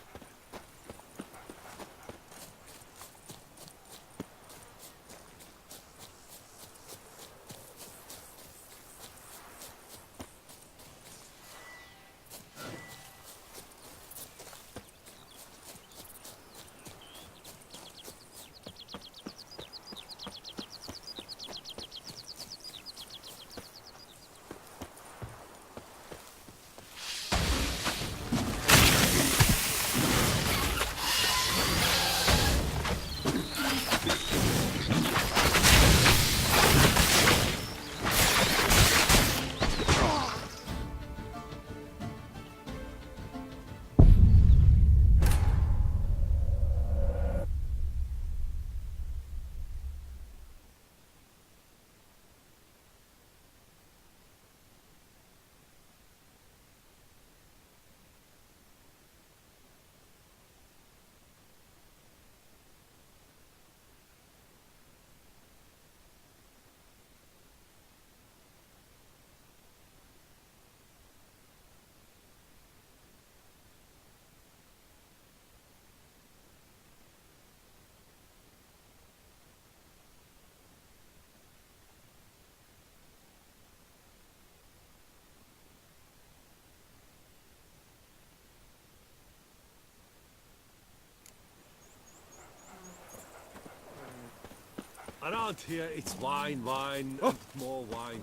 Around here, it's wine, and more wine.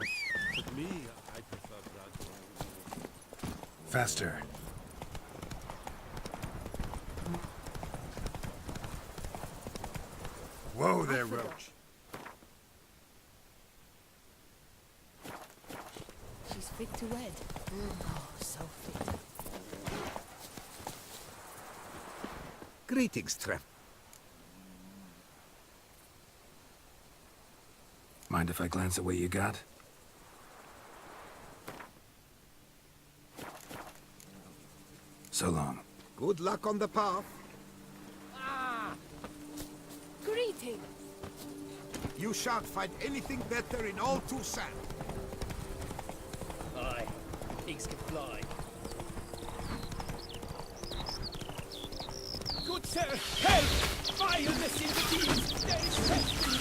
But me, I prefer blood. Faster. Whoa there, Roach. She's fit to wed. Oh, so fit. Greetings, Trev. Mind if I glance at what you got? So long. Good luck on the path. Greetings. You shan't find anything better in all Toussaint. Aye, pigs can fly. Good sir, help! Vileness in the deeds! There is rescue!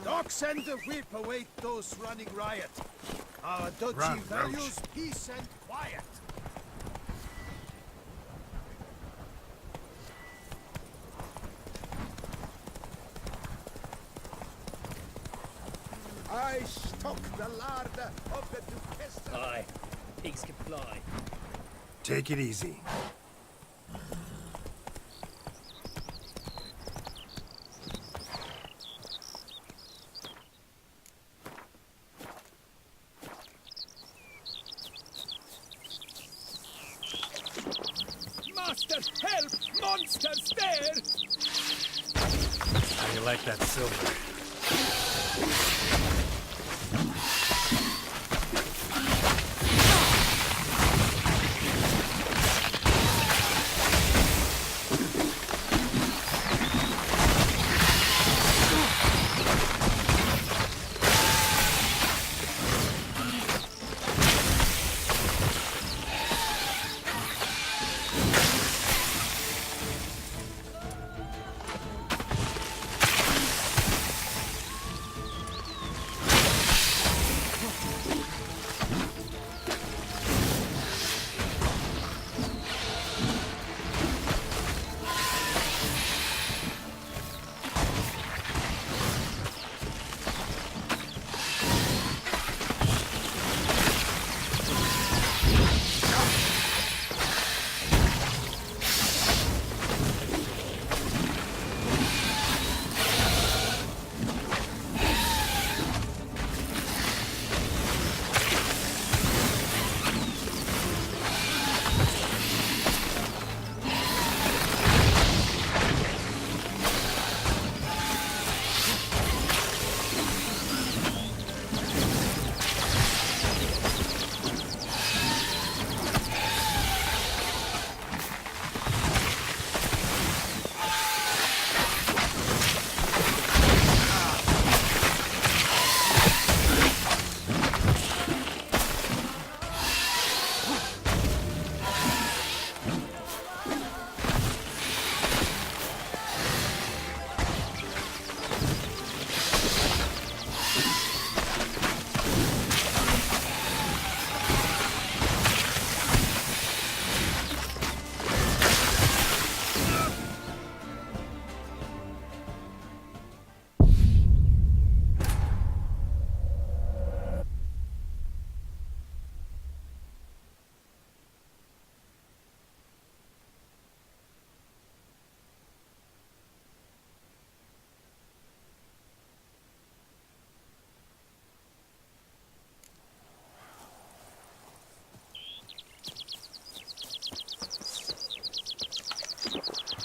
Dogs and the whip await those running riot. Our duchy Run, values Roach. peace and quiet. I stock the larder of the Duchess. Aye, pigs can fly. Take it easy. Master, help! Monsters there! How do you like that silver?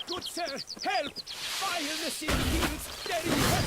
Good sir, help! Violence in fields, there is help!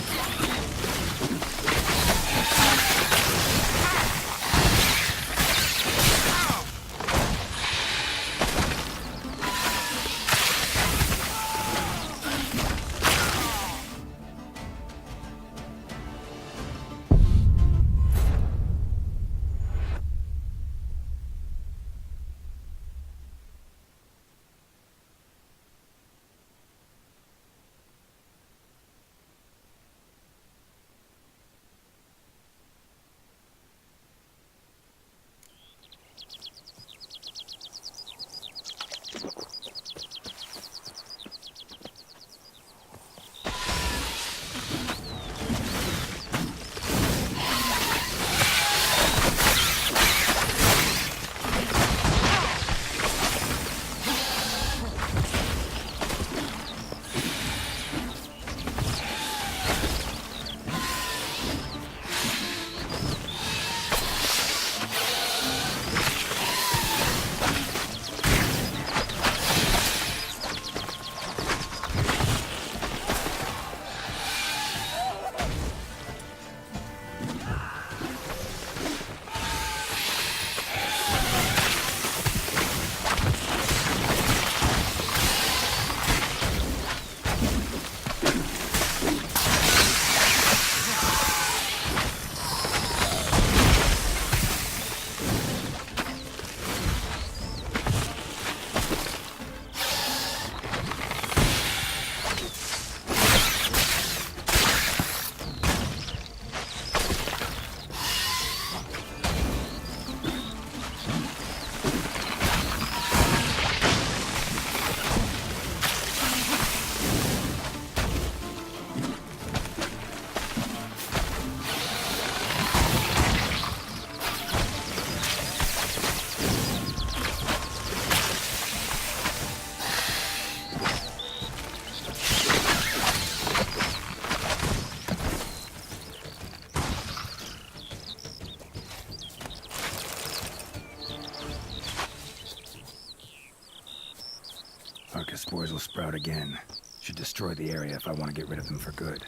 spores will sprout again. Should destroy the area if I want to get rid of them for good.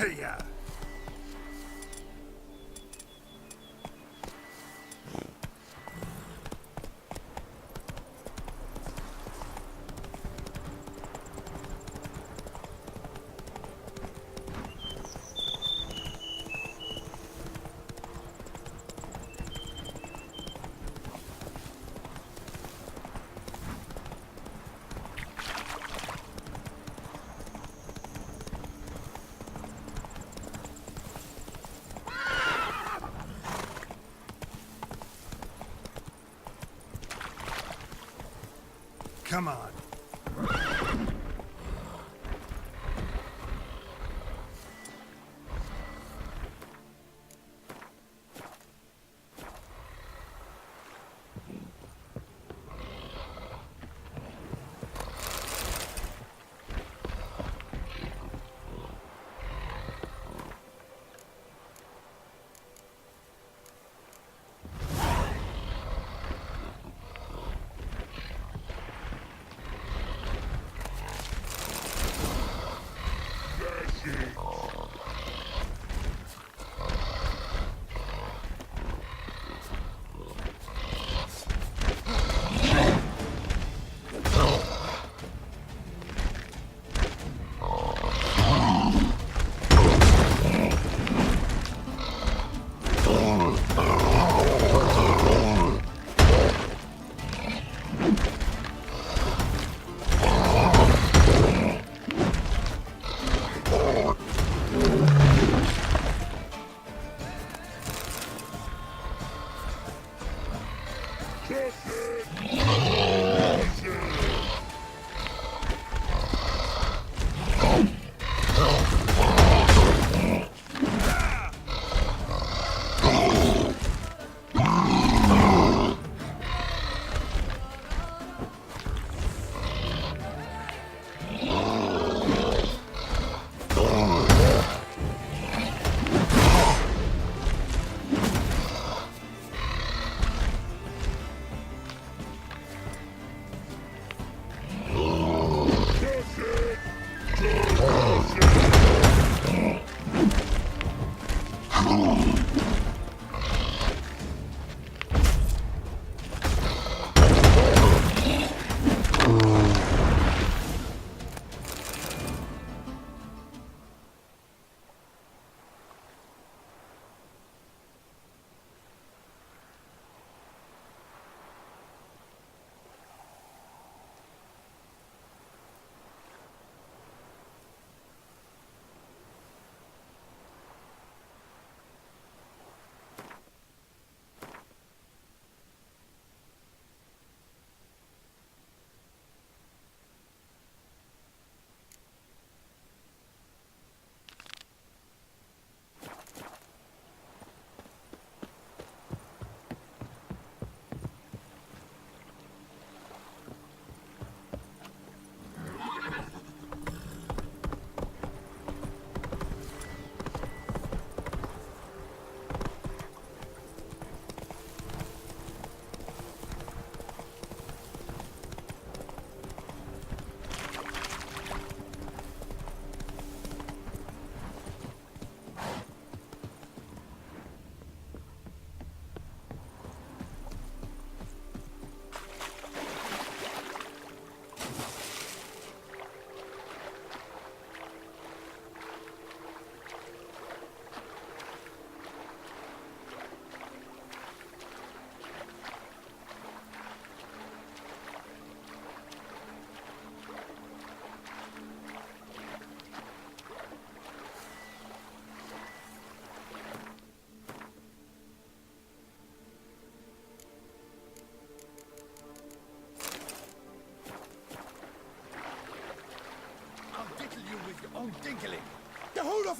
Hey-ya! Come on.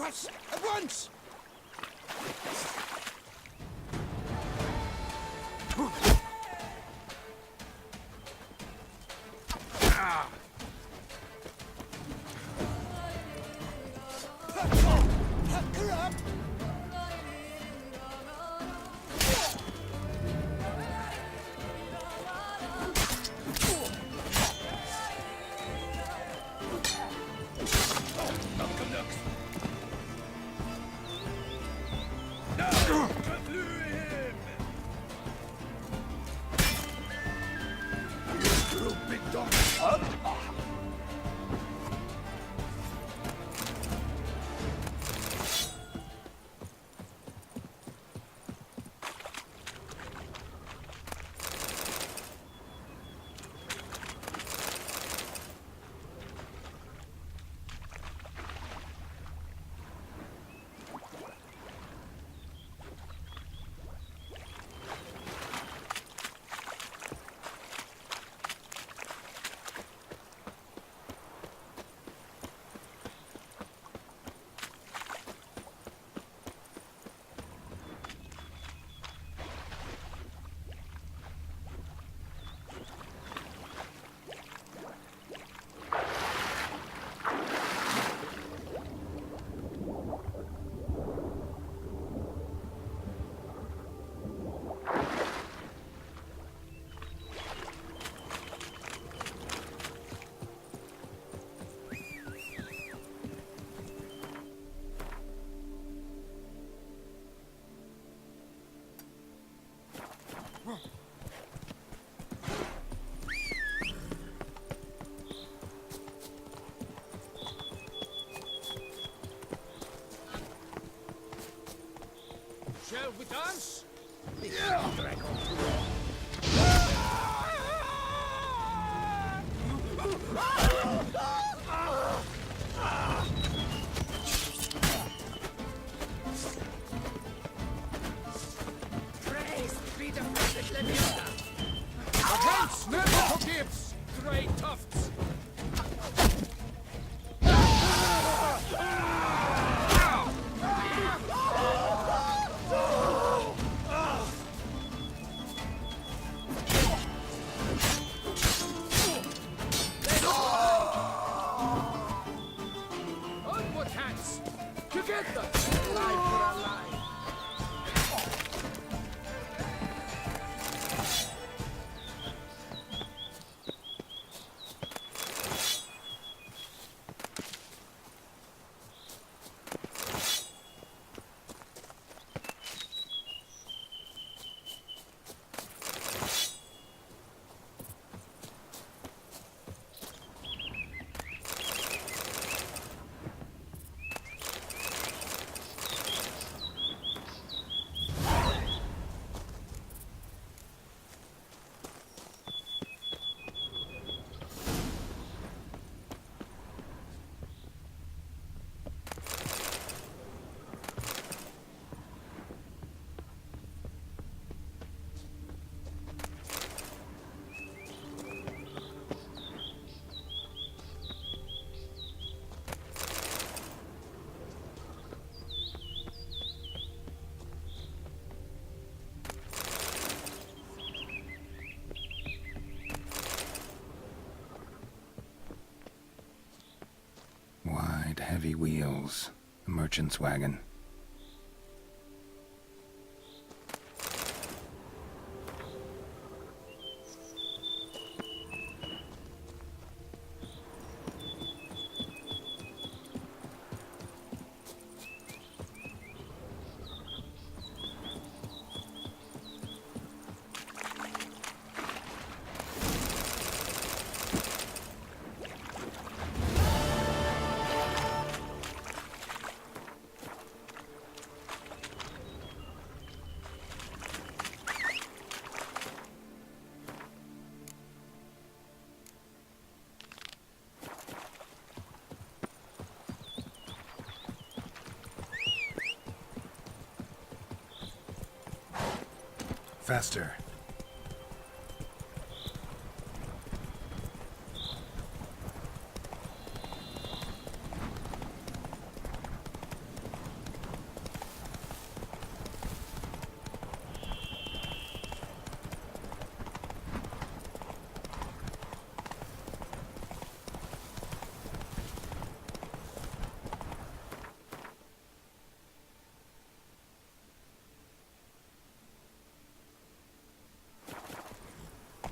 of us! At once! Shall we dance? Praise be the prophet Leviathan! Offense never forgives! Grey tufts! Onward, hands! Together! Life for our life! Wide, heavy wheels. A merchant's wagon. Faster.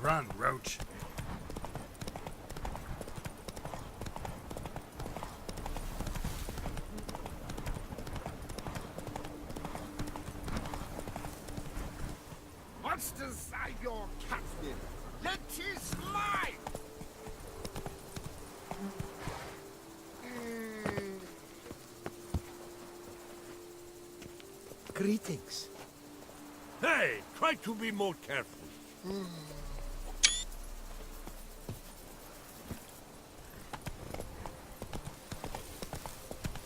Run, Roach. Monsters are your captive. Let his life. Greetings. Hey, try to be more careful.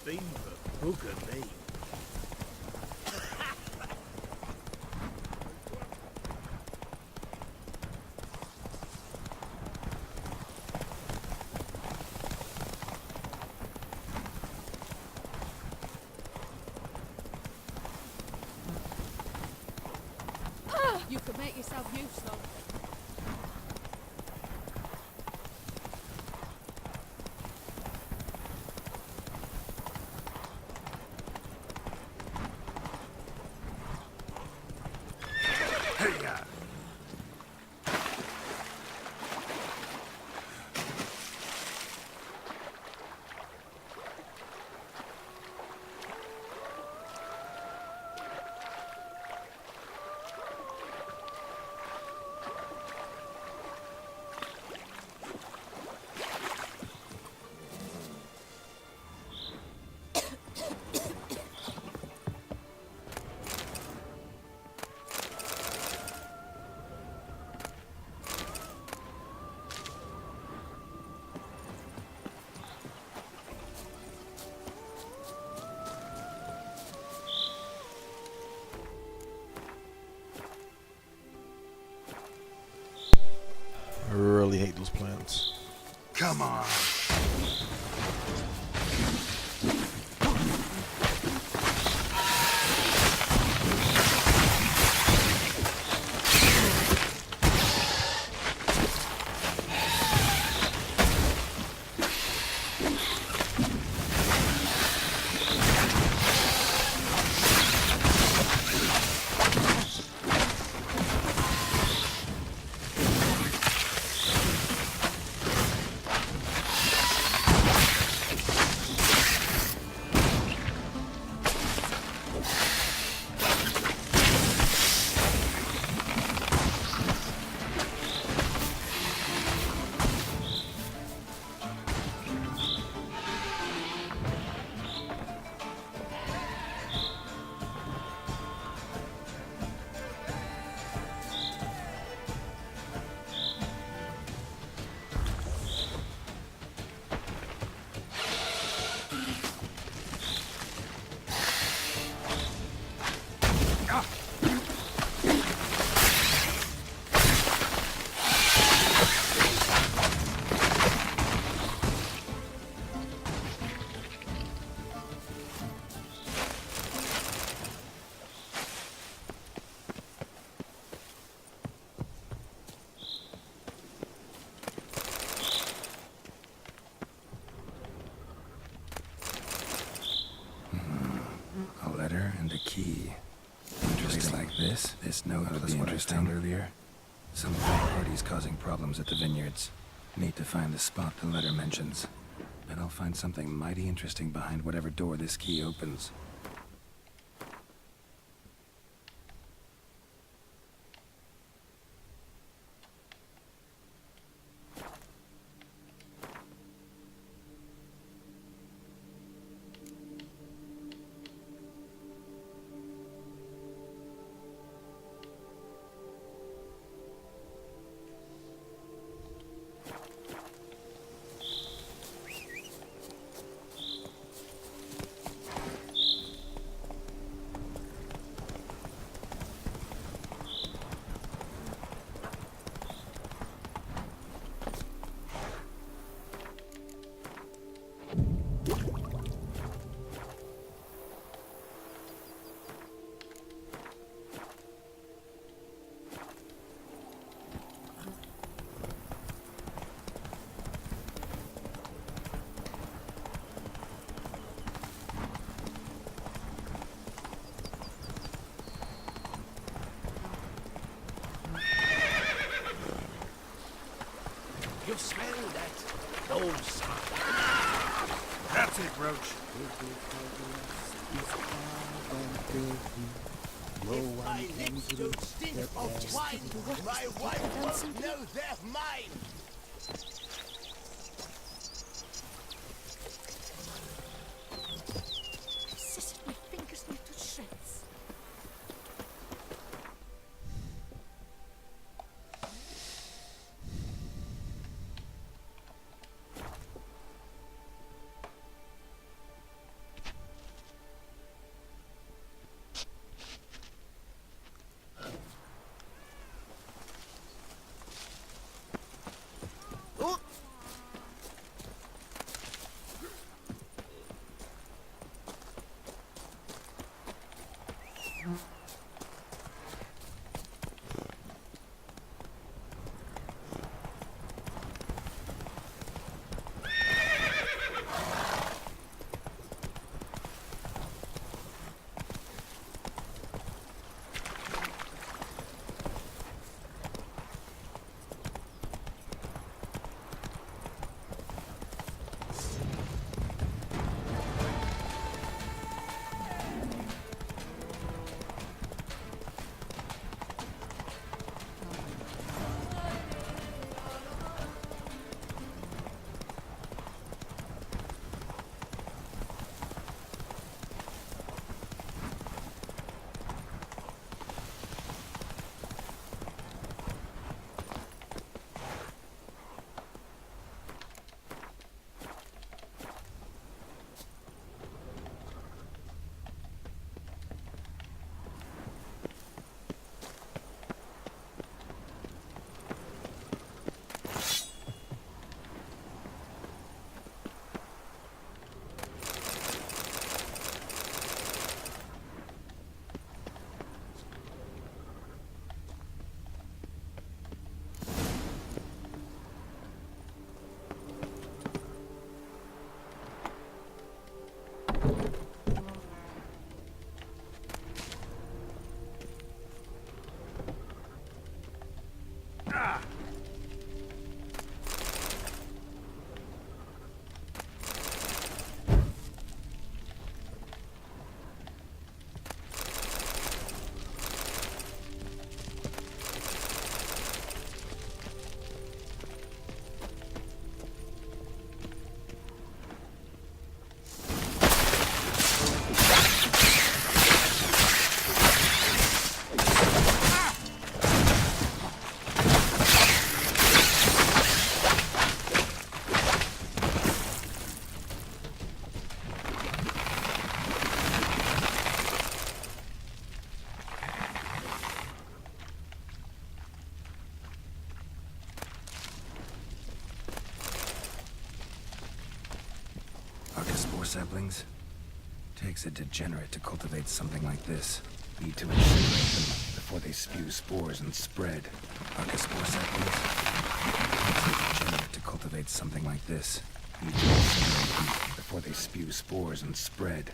Favor, booger name. You could make yourself useful. I really hate those plants. Come on. A letter and a key. Interesting. Like this note was what I found earlier. Some third parties causing problems at the vineyards. Need to find the spot the letter mentions. Bet I'll find something mighty interesting behind whatever door this key opens. it, Roach. No one can grip the Stink damn of wine! My wife won't know they're mine! Resisted my fingers went to shreds. Spore saplings? Takes a degenerate to cultivate something like this. Need to incinerate them before they spew spores and spread. Spore saplings? Takes a degenerate to cultivate something like this. Need to incinerate them before they spew spores and spread.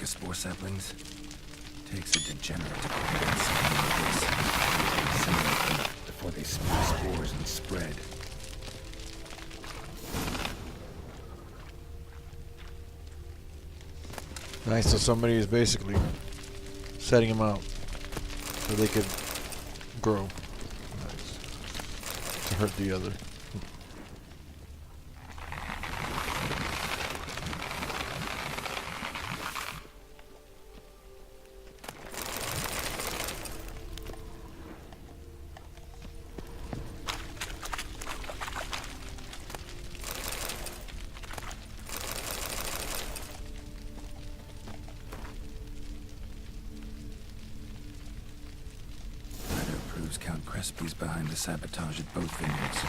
Spore saplings? Takes a degenerate to cultivate something like this. Incinerate them before they spew spores and spread. Nice, so somebody is basically setting them out so they could grow. Nice. To hurt the other. Count Crespi's behind the sabotage at both vineyards.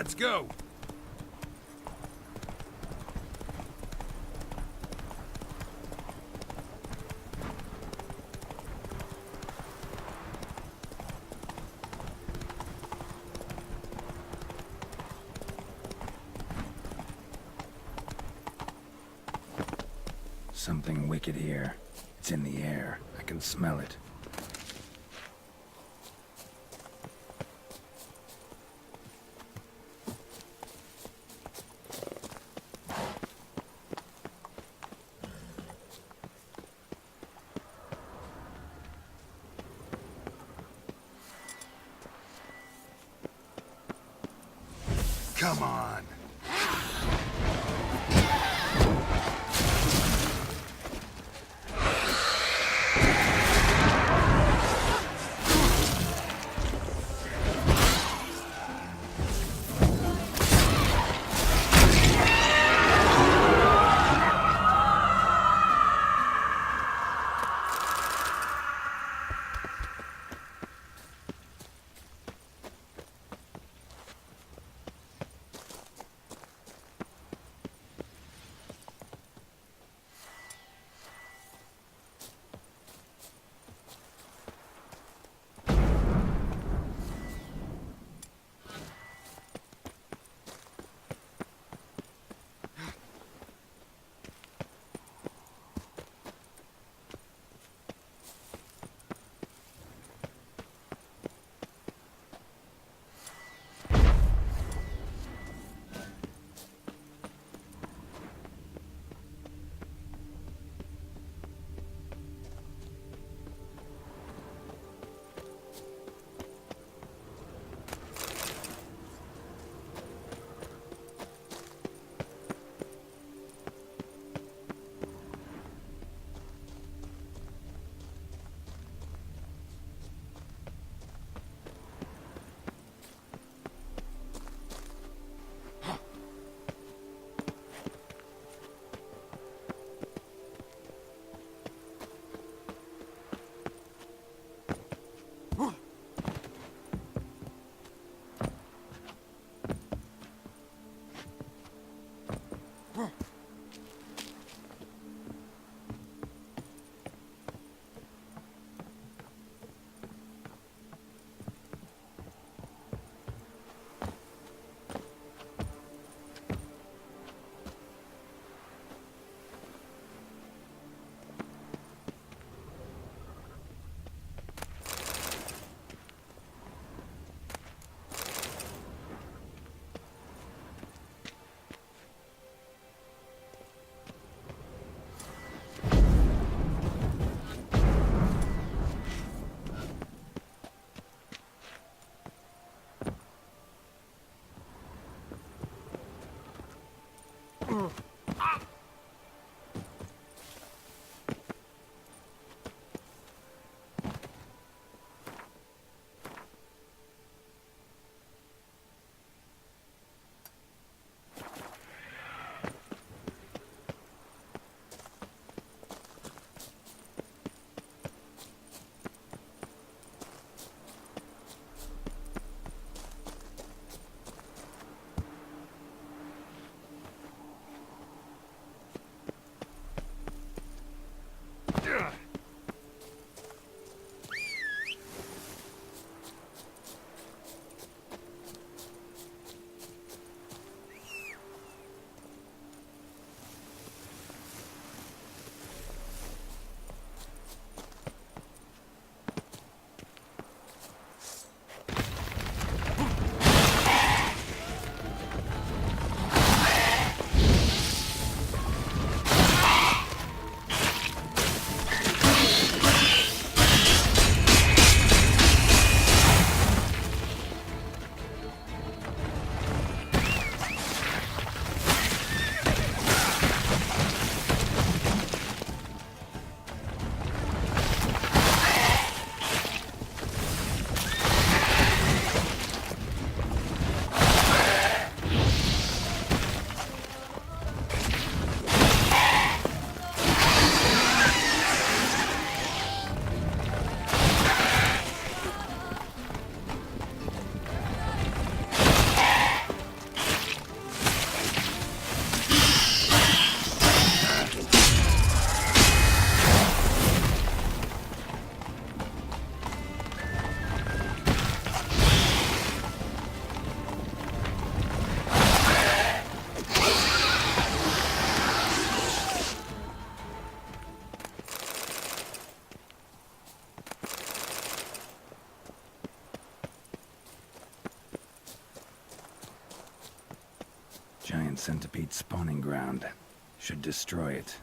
Let's go. Something wicked here. It's in the air. I can smell it. Come on. centipede spawning ground. Should destroy it.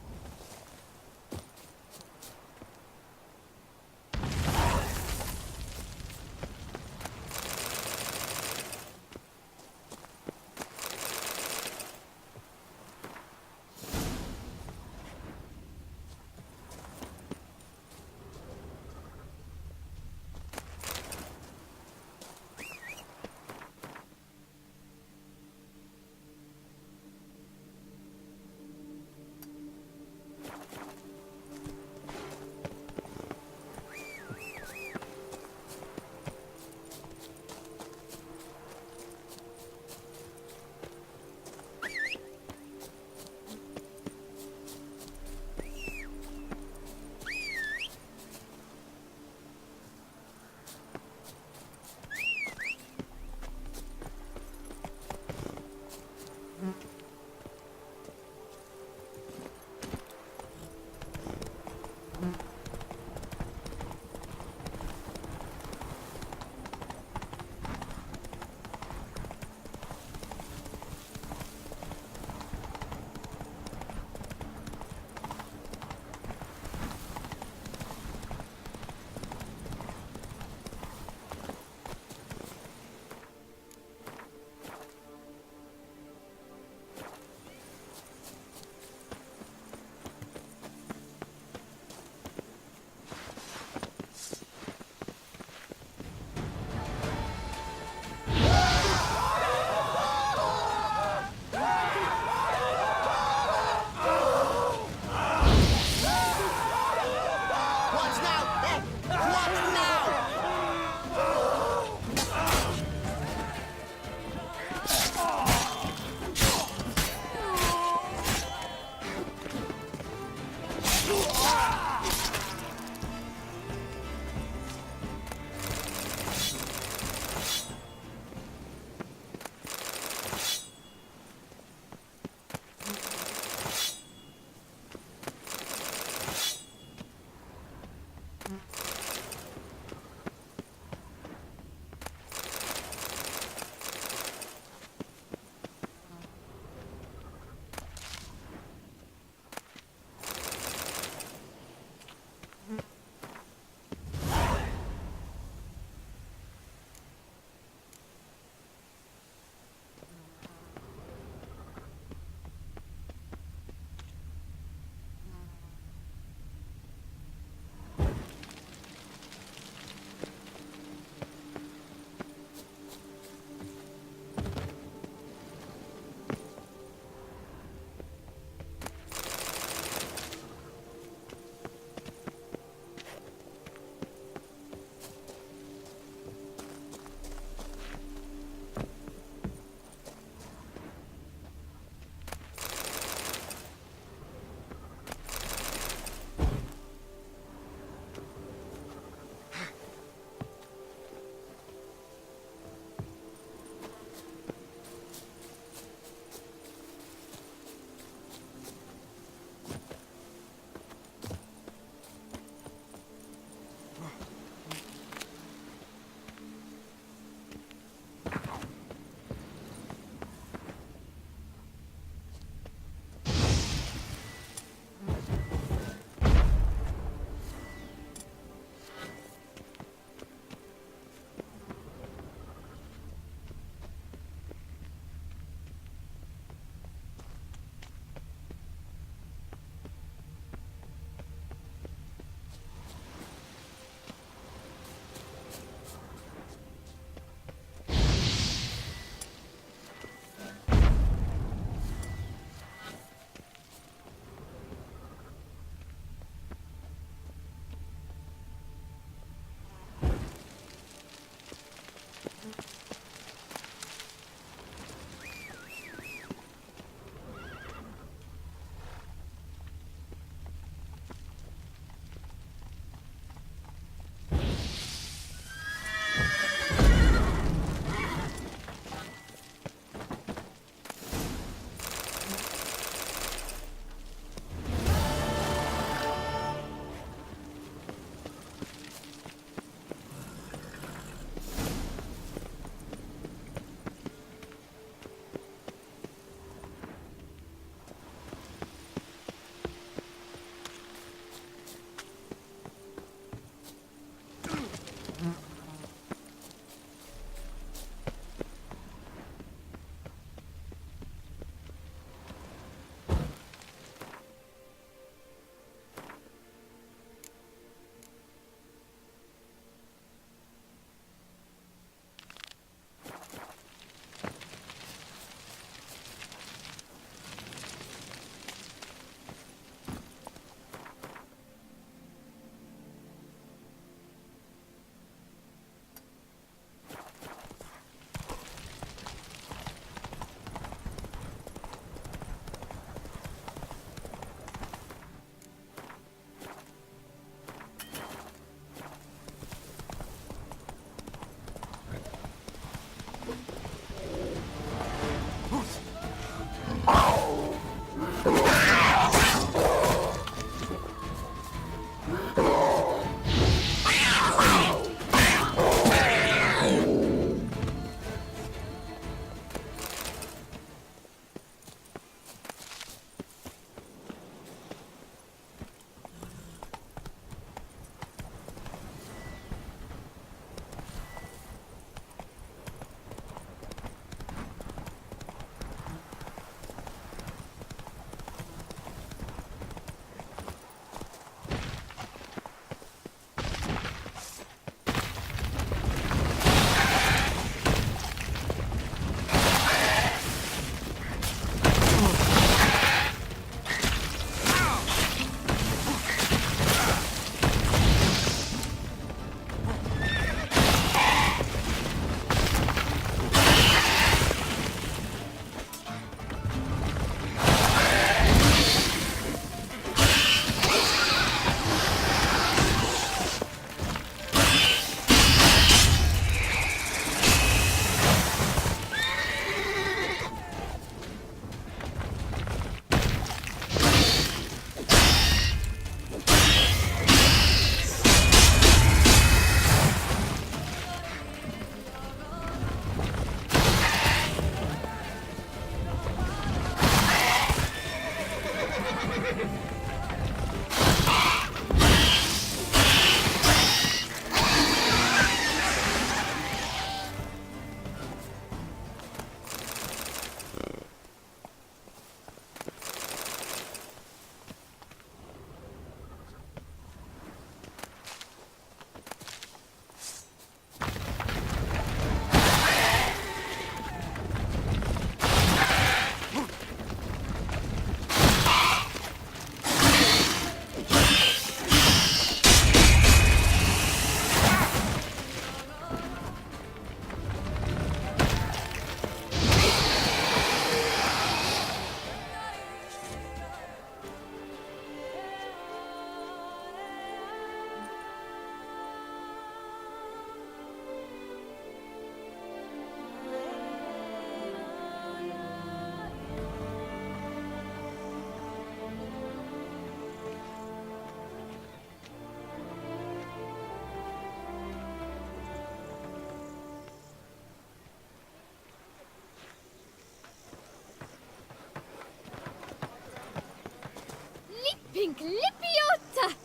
Pink Lipiota!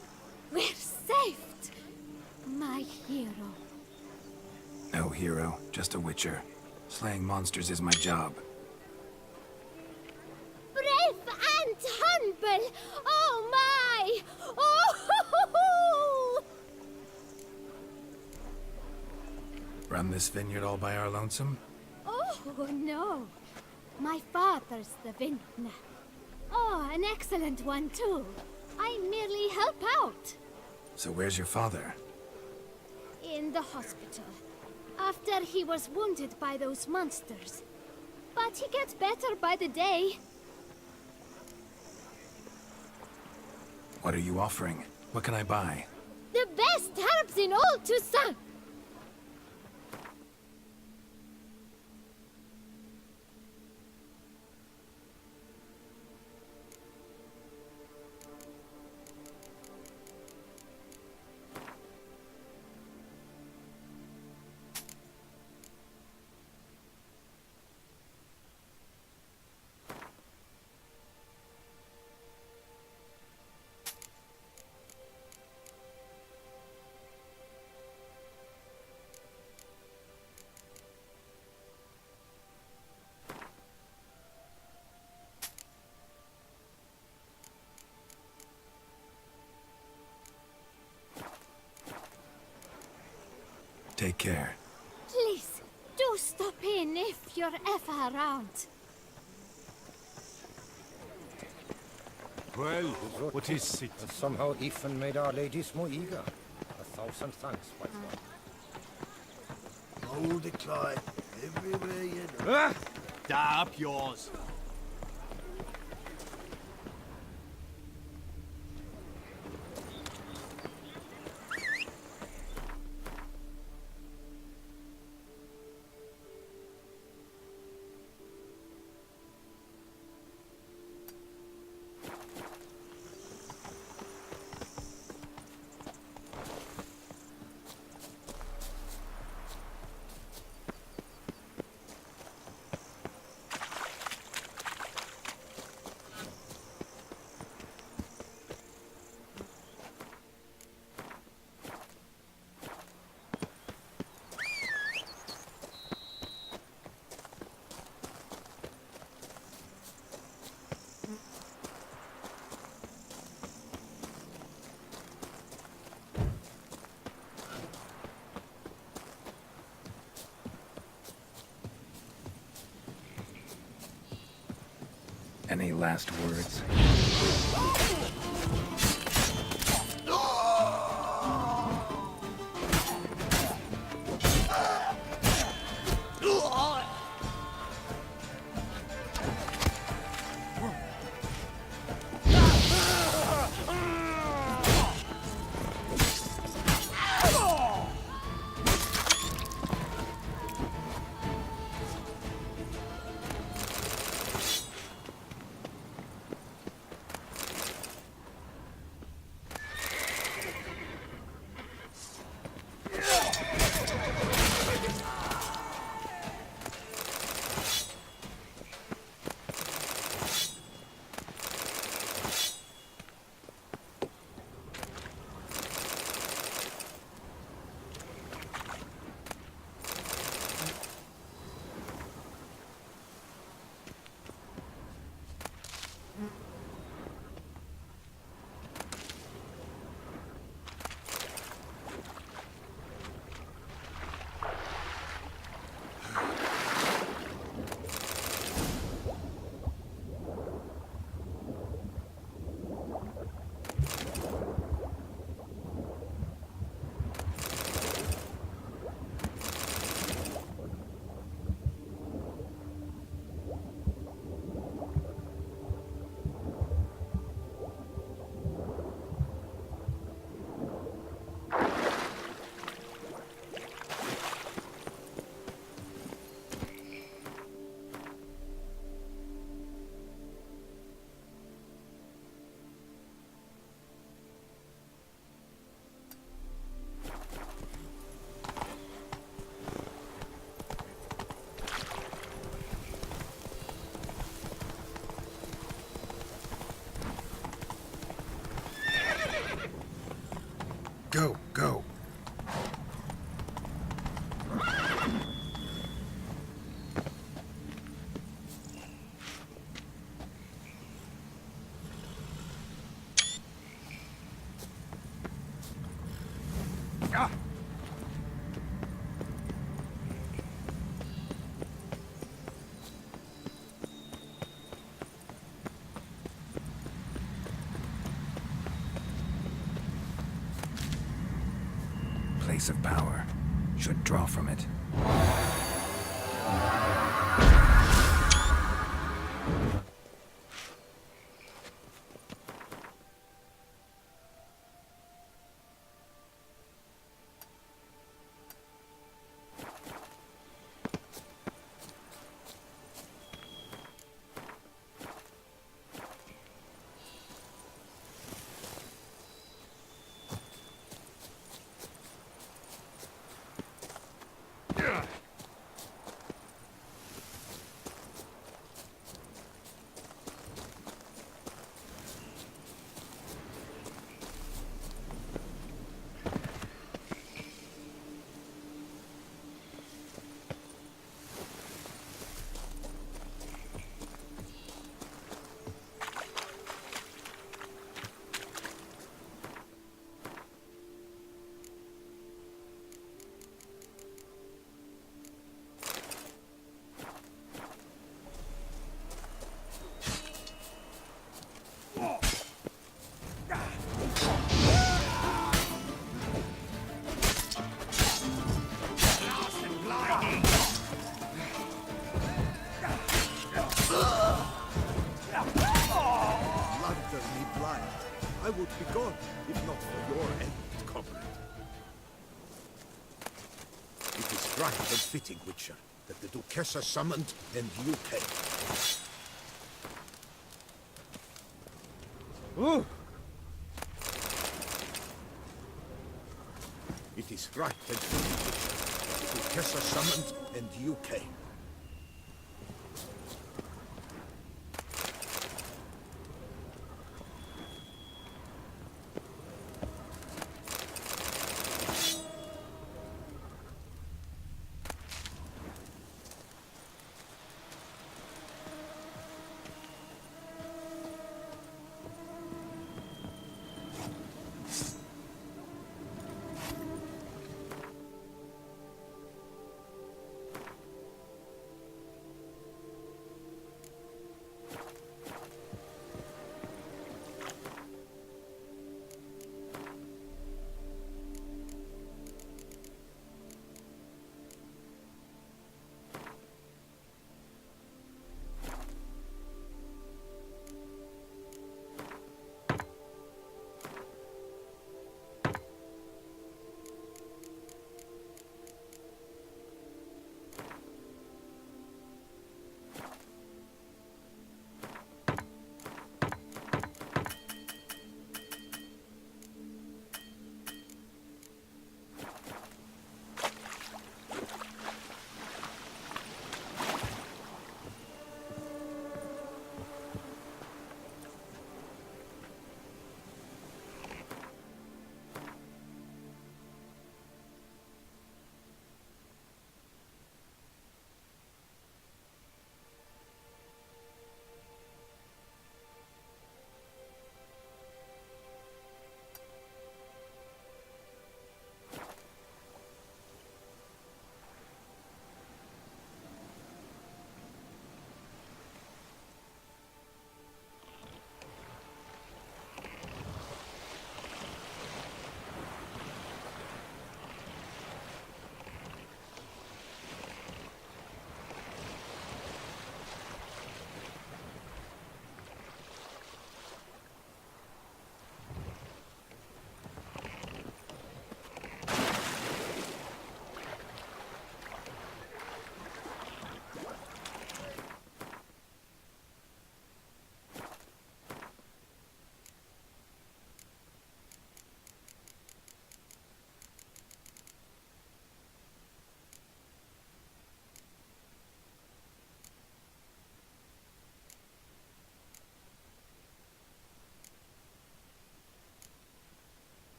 We're saved! My hero. No hero, just a witcher. Slaying monsters is my job. Brave and humble! Oh my! Oh! Run this vineyard all by our lonesome? Oh no! My father's the vintner. Oh, an excellent one too. I merely help out. So where's your father? In the hospital. After he was wounded by those monsters. But he gets better by the day. What are you offering? What can I buy? The best herbs in all Toussaint! Take care. Please, do stop in if you're ever around. Well, what is it? Somehow Ethan made our ladies more eager. 1,000 thanks, my friend. Hold it, Clyde. Everywhere you go. Ah! Da up yours. Any last words? Go, go. Place of power. Should draw from it. I would be gone, if not for your end, comrade. It is right and fitting, Witcher, that the Duchessa summoned and you came. Ooh. It is right and fitting, Witcher, that the Duchessa summoned and you came.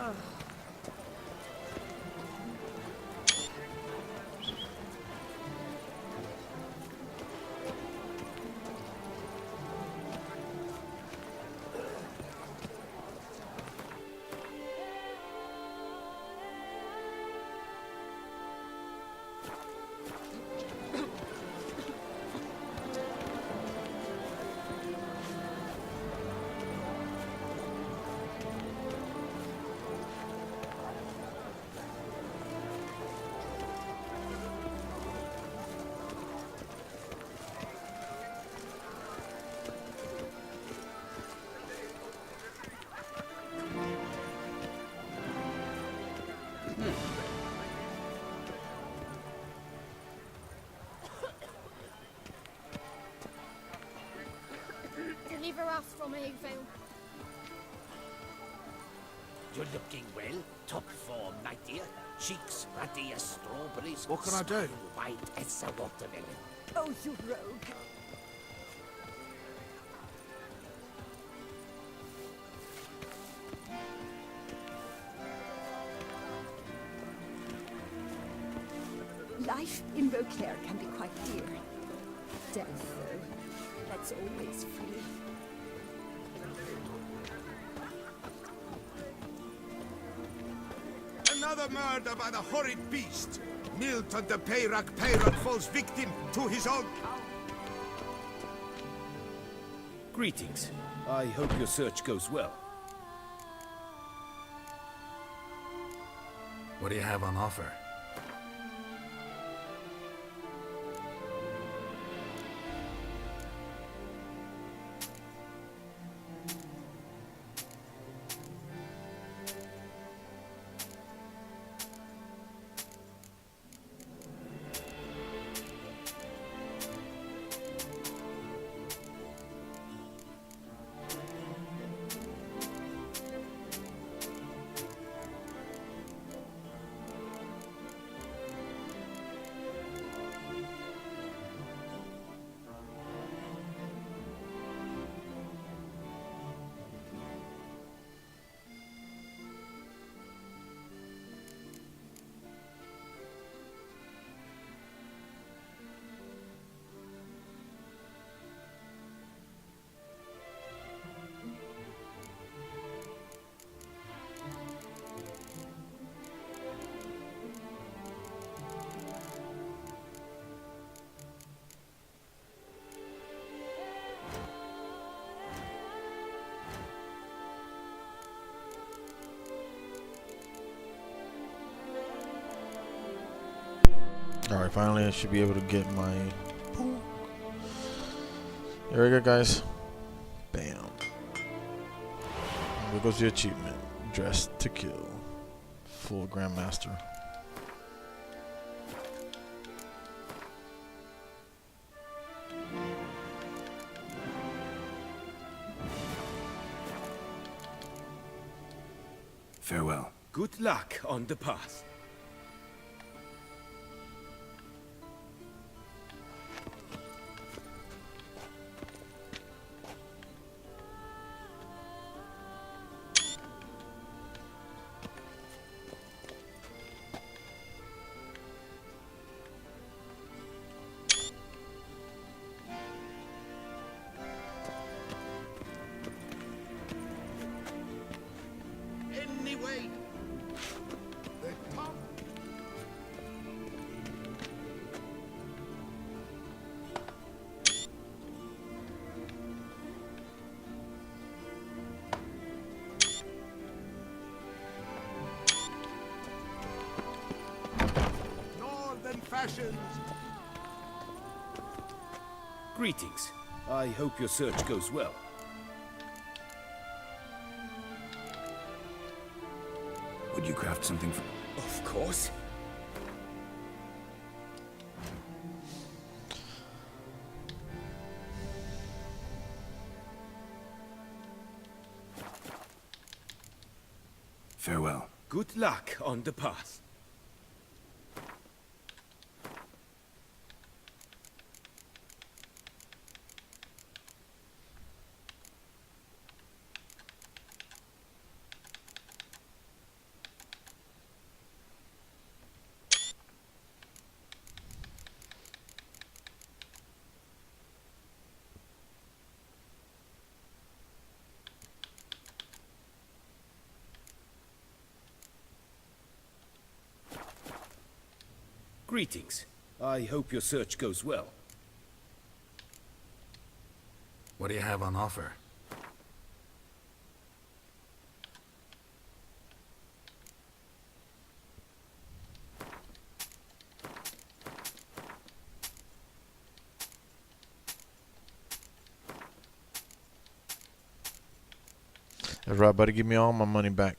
Oh. Deliver us from evil. You're looking well. Top form, my dear. Cheeks ruddy as strawberries. What can I do? Smile white as a watermelon. Oh, you rogue. Life in Beauclair can be quite dear. Death, though, that's always free. Another murder by the horrid beast. Milton the Peyrac falls victim to his own... Greetings. I hope your search goes well. What do you have on offer? Alright, finally I should be able to get my... There we go, guys. Bam. There goes the achievement. Dressed to kill. Full Grandmaster. Farewell. Good luck on the path. Anyway, the top... Northern fashions. Greetings. I hope your search goes well. Would you craft something for... Of course. Farewell. Good luck on the path. Greetings. I hope your search goes well. What do you have on offer? That's right, buddy. Give me all my money back.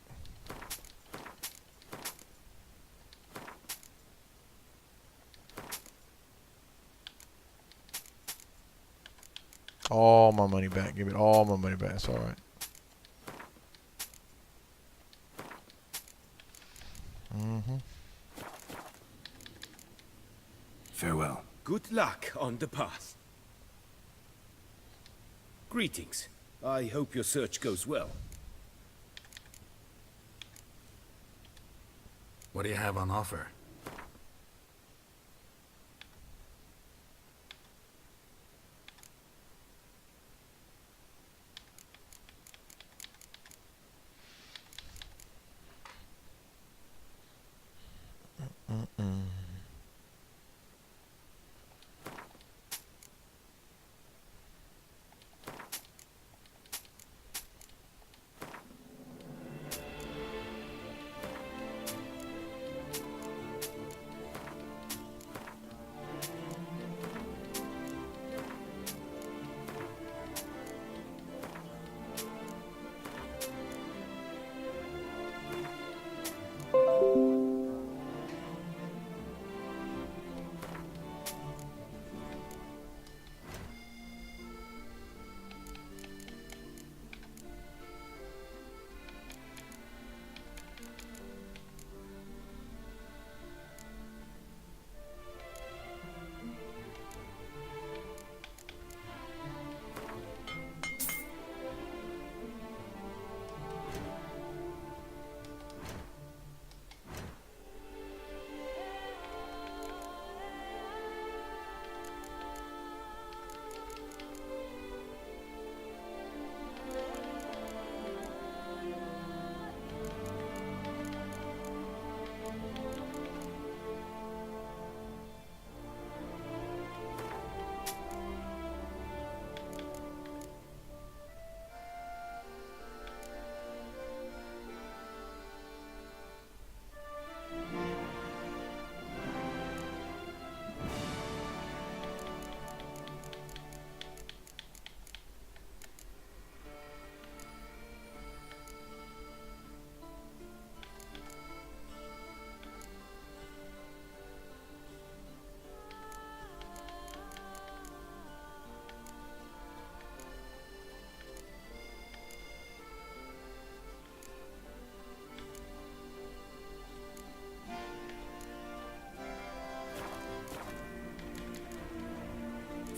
All my money back. Give me all my money back. It's all right. Farewell. Good luck on the path. Greetings. I hope your search goes well. What do you have on offer?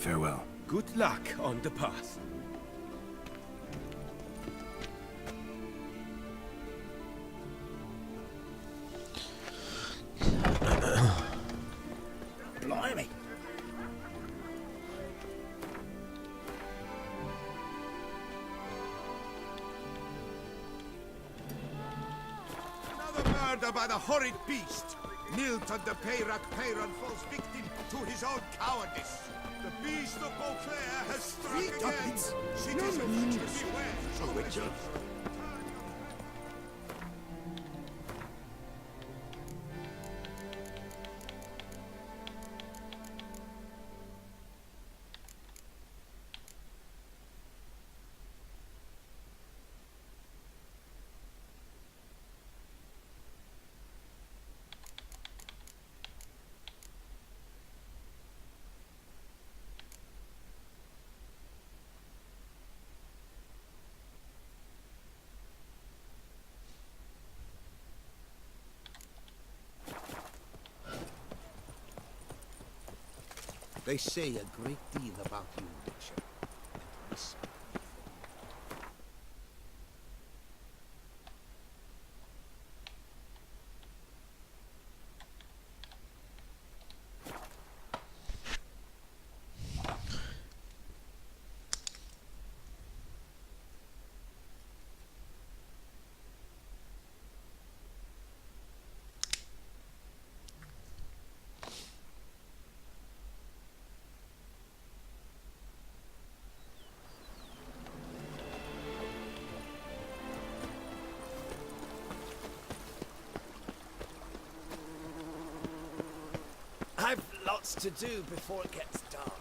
Farewell. Good luck on the path. Blimey. Another murder by the horrid beast. Milton the Peyrac falls victim to his own cowardice. The beast of Beauclair has struck again. Citizens should beware. They say a great deal about you, Witcher. And listen. I've lots to do before it gets dark.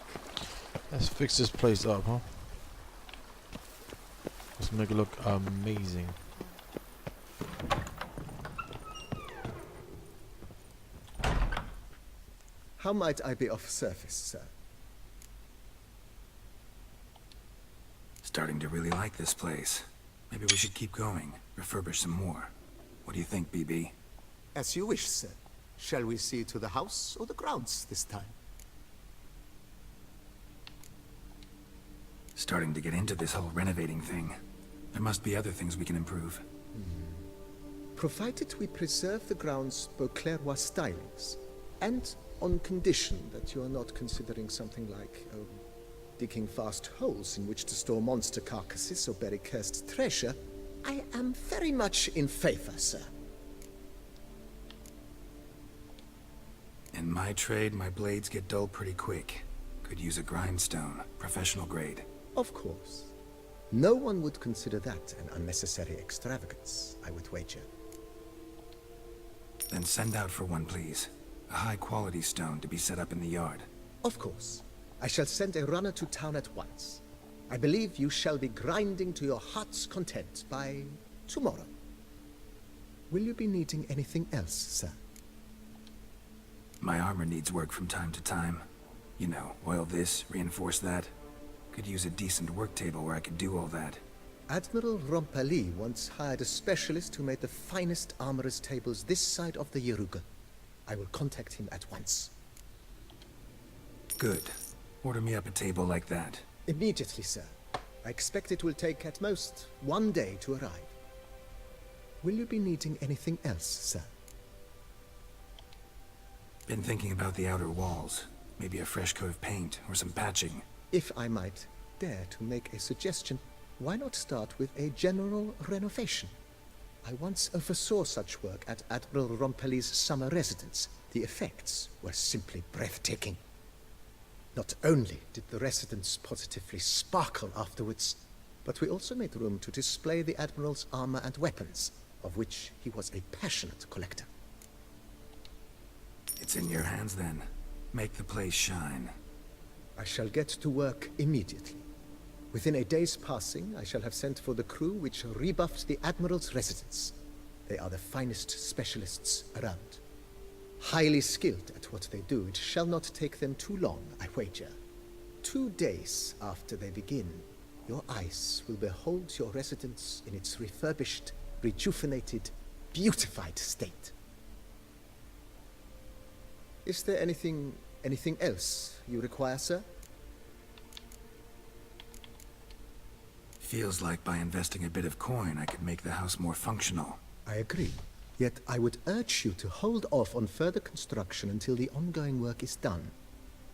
Let's fix this place up, huh? Let's make it look amazing. How might I be of service, sir? Starting to really like this place. Maybe we should keep going, refurbish some more. What do you think, BB? As you wish, sir. Shall we see to the house or the grounds this time? Starting to get into this whole renovating thing. There must be other things we can improve. Provided we preserve the grounds' Beauclercois stylings, and on condition that you are not considering something like digging vast holes in which to store monster carcasses or bury cursed treasure, I am very much in favor, sir. In my trade, my blades get dull pretty quick. Could use a grindstone, professional grade. Of course. No one would consider that an unnecessary extravagance, I would wager. Then send out for one, please. A high-quality stone to be set up in the yard. Of course. I shall send a runner to town at once. I believe you shall be grinding to your heart's content by tomorrow. Will you be needing anything else, sir? My armor needs work from time to time. You know, oil this, reinforce that. Could use a decent work table where I could do all that. Admiral Rompali once hired a specialist who made the finest armorer's tables this side of the Yeruga. I will contact him at once. Good. Order me up a table like that. Immediately, sir. I expect it will take at most 1 day to arrive. Will you be needing anything else, sir? Been thinking about the outer walls. Maybe a fresh coat of paint or some patching. If I might dare to make a suggestion, why not start with a general renovation? I once oversaw such work at Admiral Rompeli's summer residence. The effects were simply breathtaking. Not only did the residence positively sparkle afterwards, but we also made room to display the Admiral's armor and weapons, of which he was a passionate collector. It's in your hands then. Make the place shine. I shall get to work immediately. Within a day's passing, I shall have sent for the crew which rebuffed the Admiral's residence. They are the finest specialists around. Highly skilled at what they do, it shall not take them too long, I wager. 2 days after they begin, your eyes will behold your residence in its refurbished, rejuvenated, beautified state. Is there anything else you require, sir? Feels like by investing a bit of coin, I could make the house more functional. I agree. Yet I would urge you to hold off on further construction until the ongoing work is done.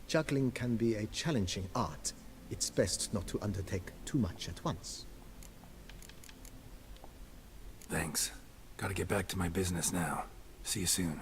Juggling can be a challenging art. It's best not to undertake too much at once. Thanks. Gotta get back to my business now. See you soon.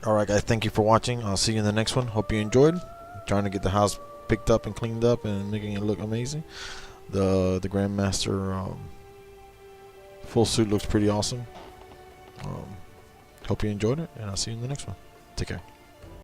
Alright guys, thank you for watching. I'll see you in the next one. Hope you enjoyed. I'm trying to get the house picked up and cleaned up and making it look amazing. The Grandmaster full suit looks pretty awesome. Hope you enjoyed it, and I'll see you in the next one. Take care.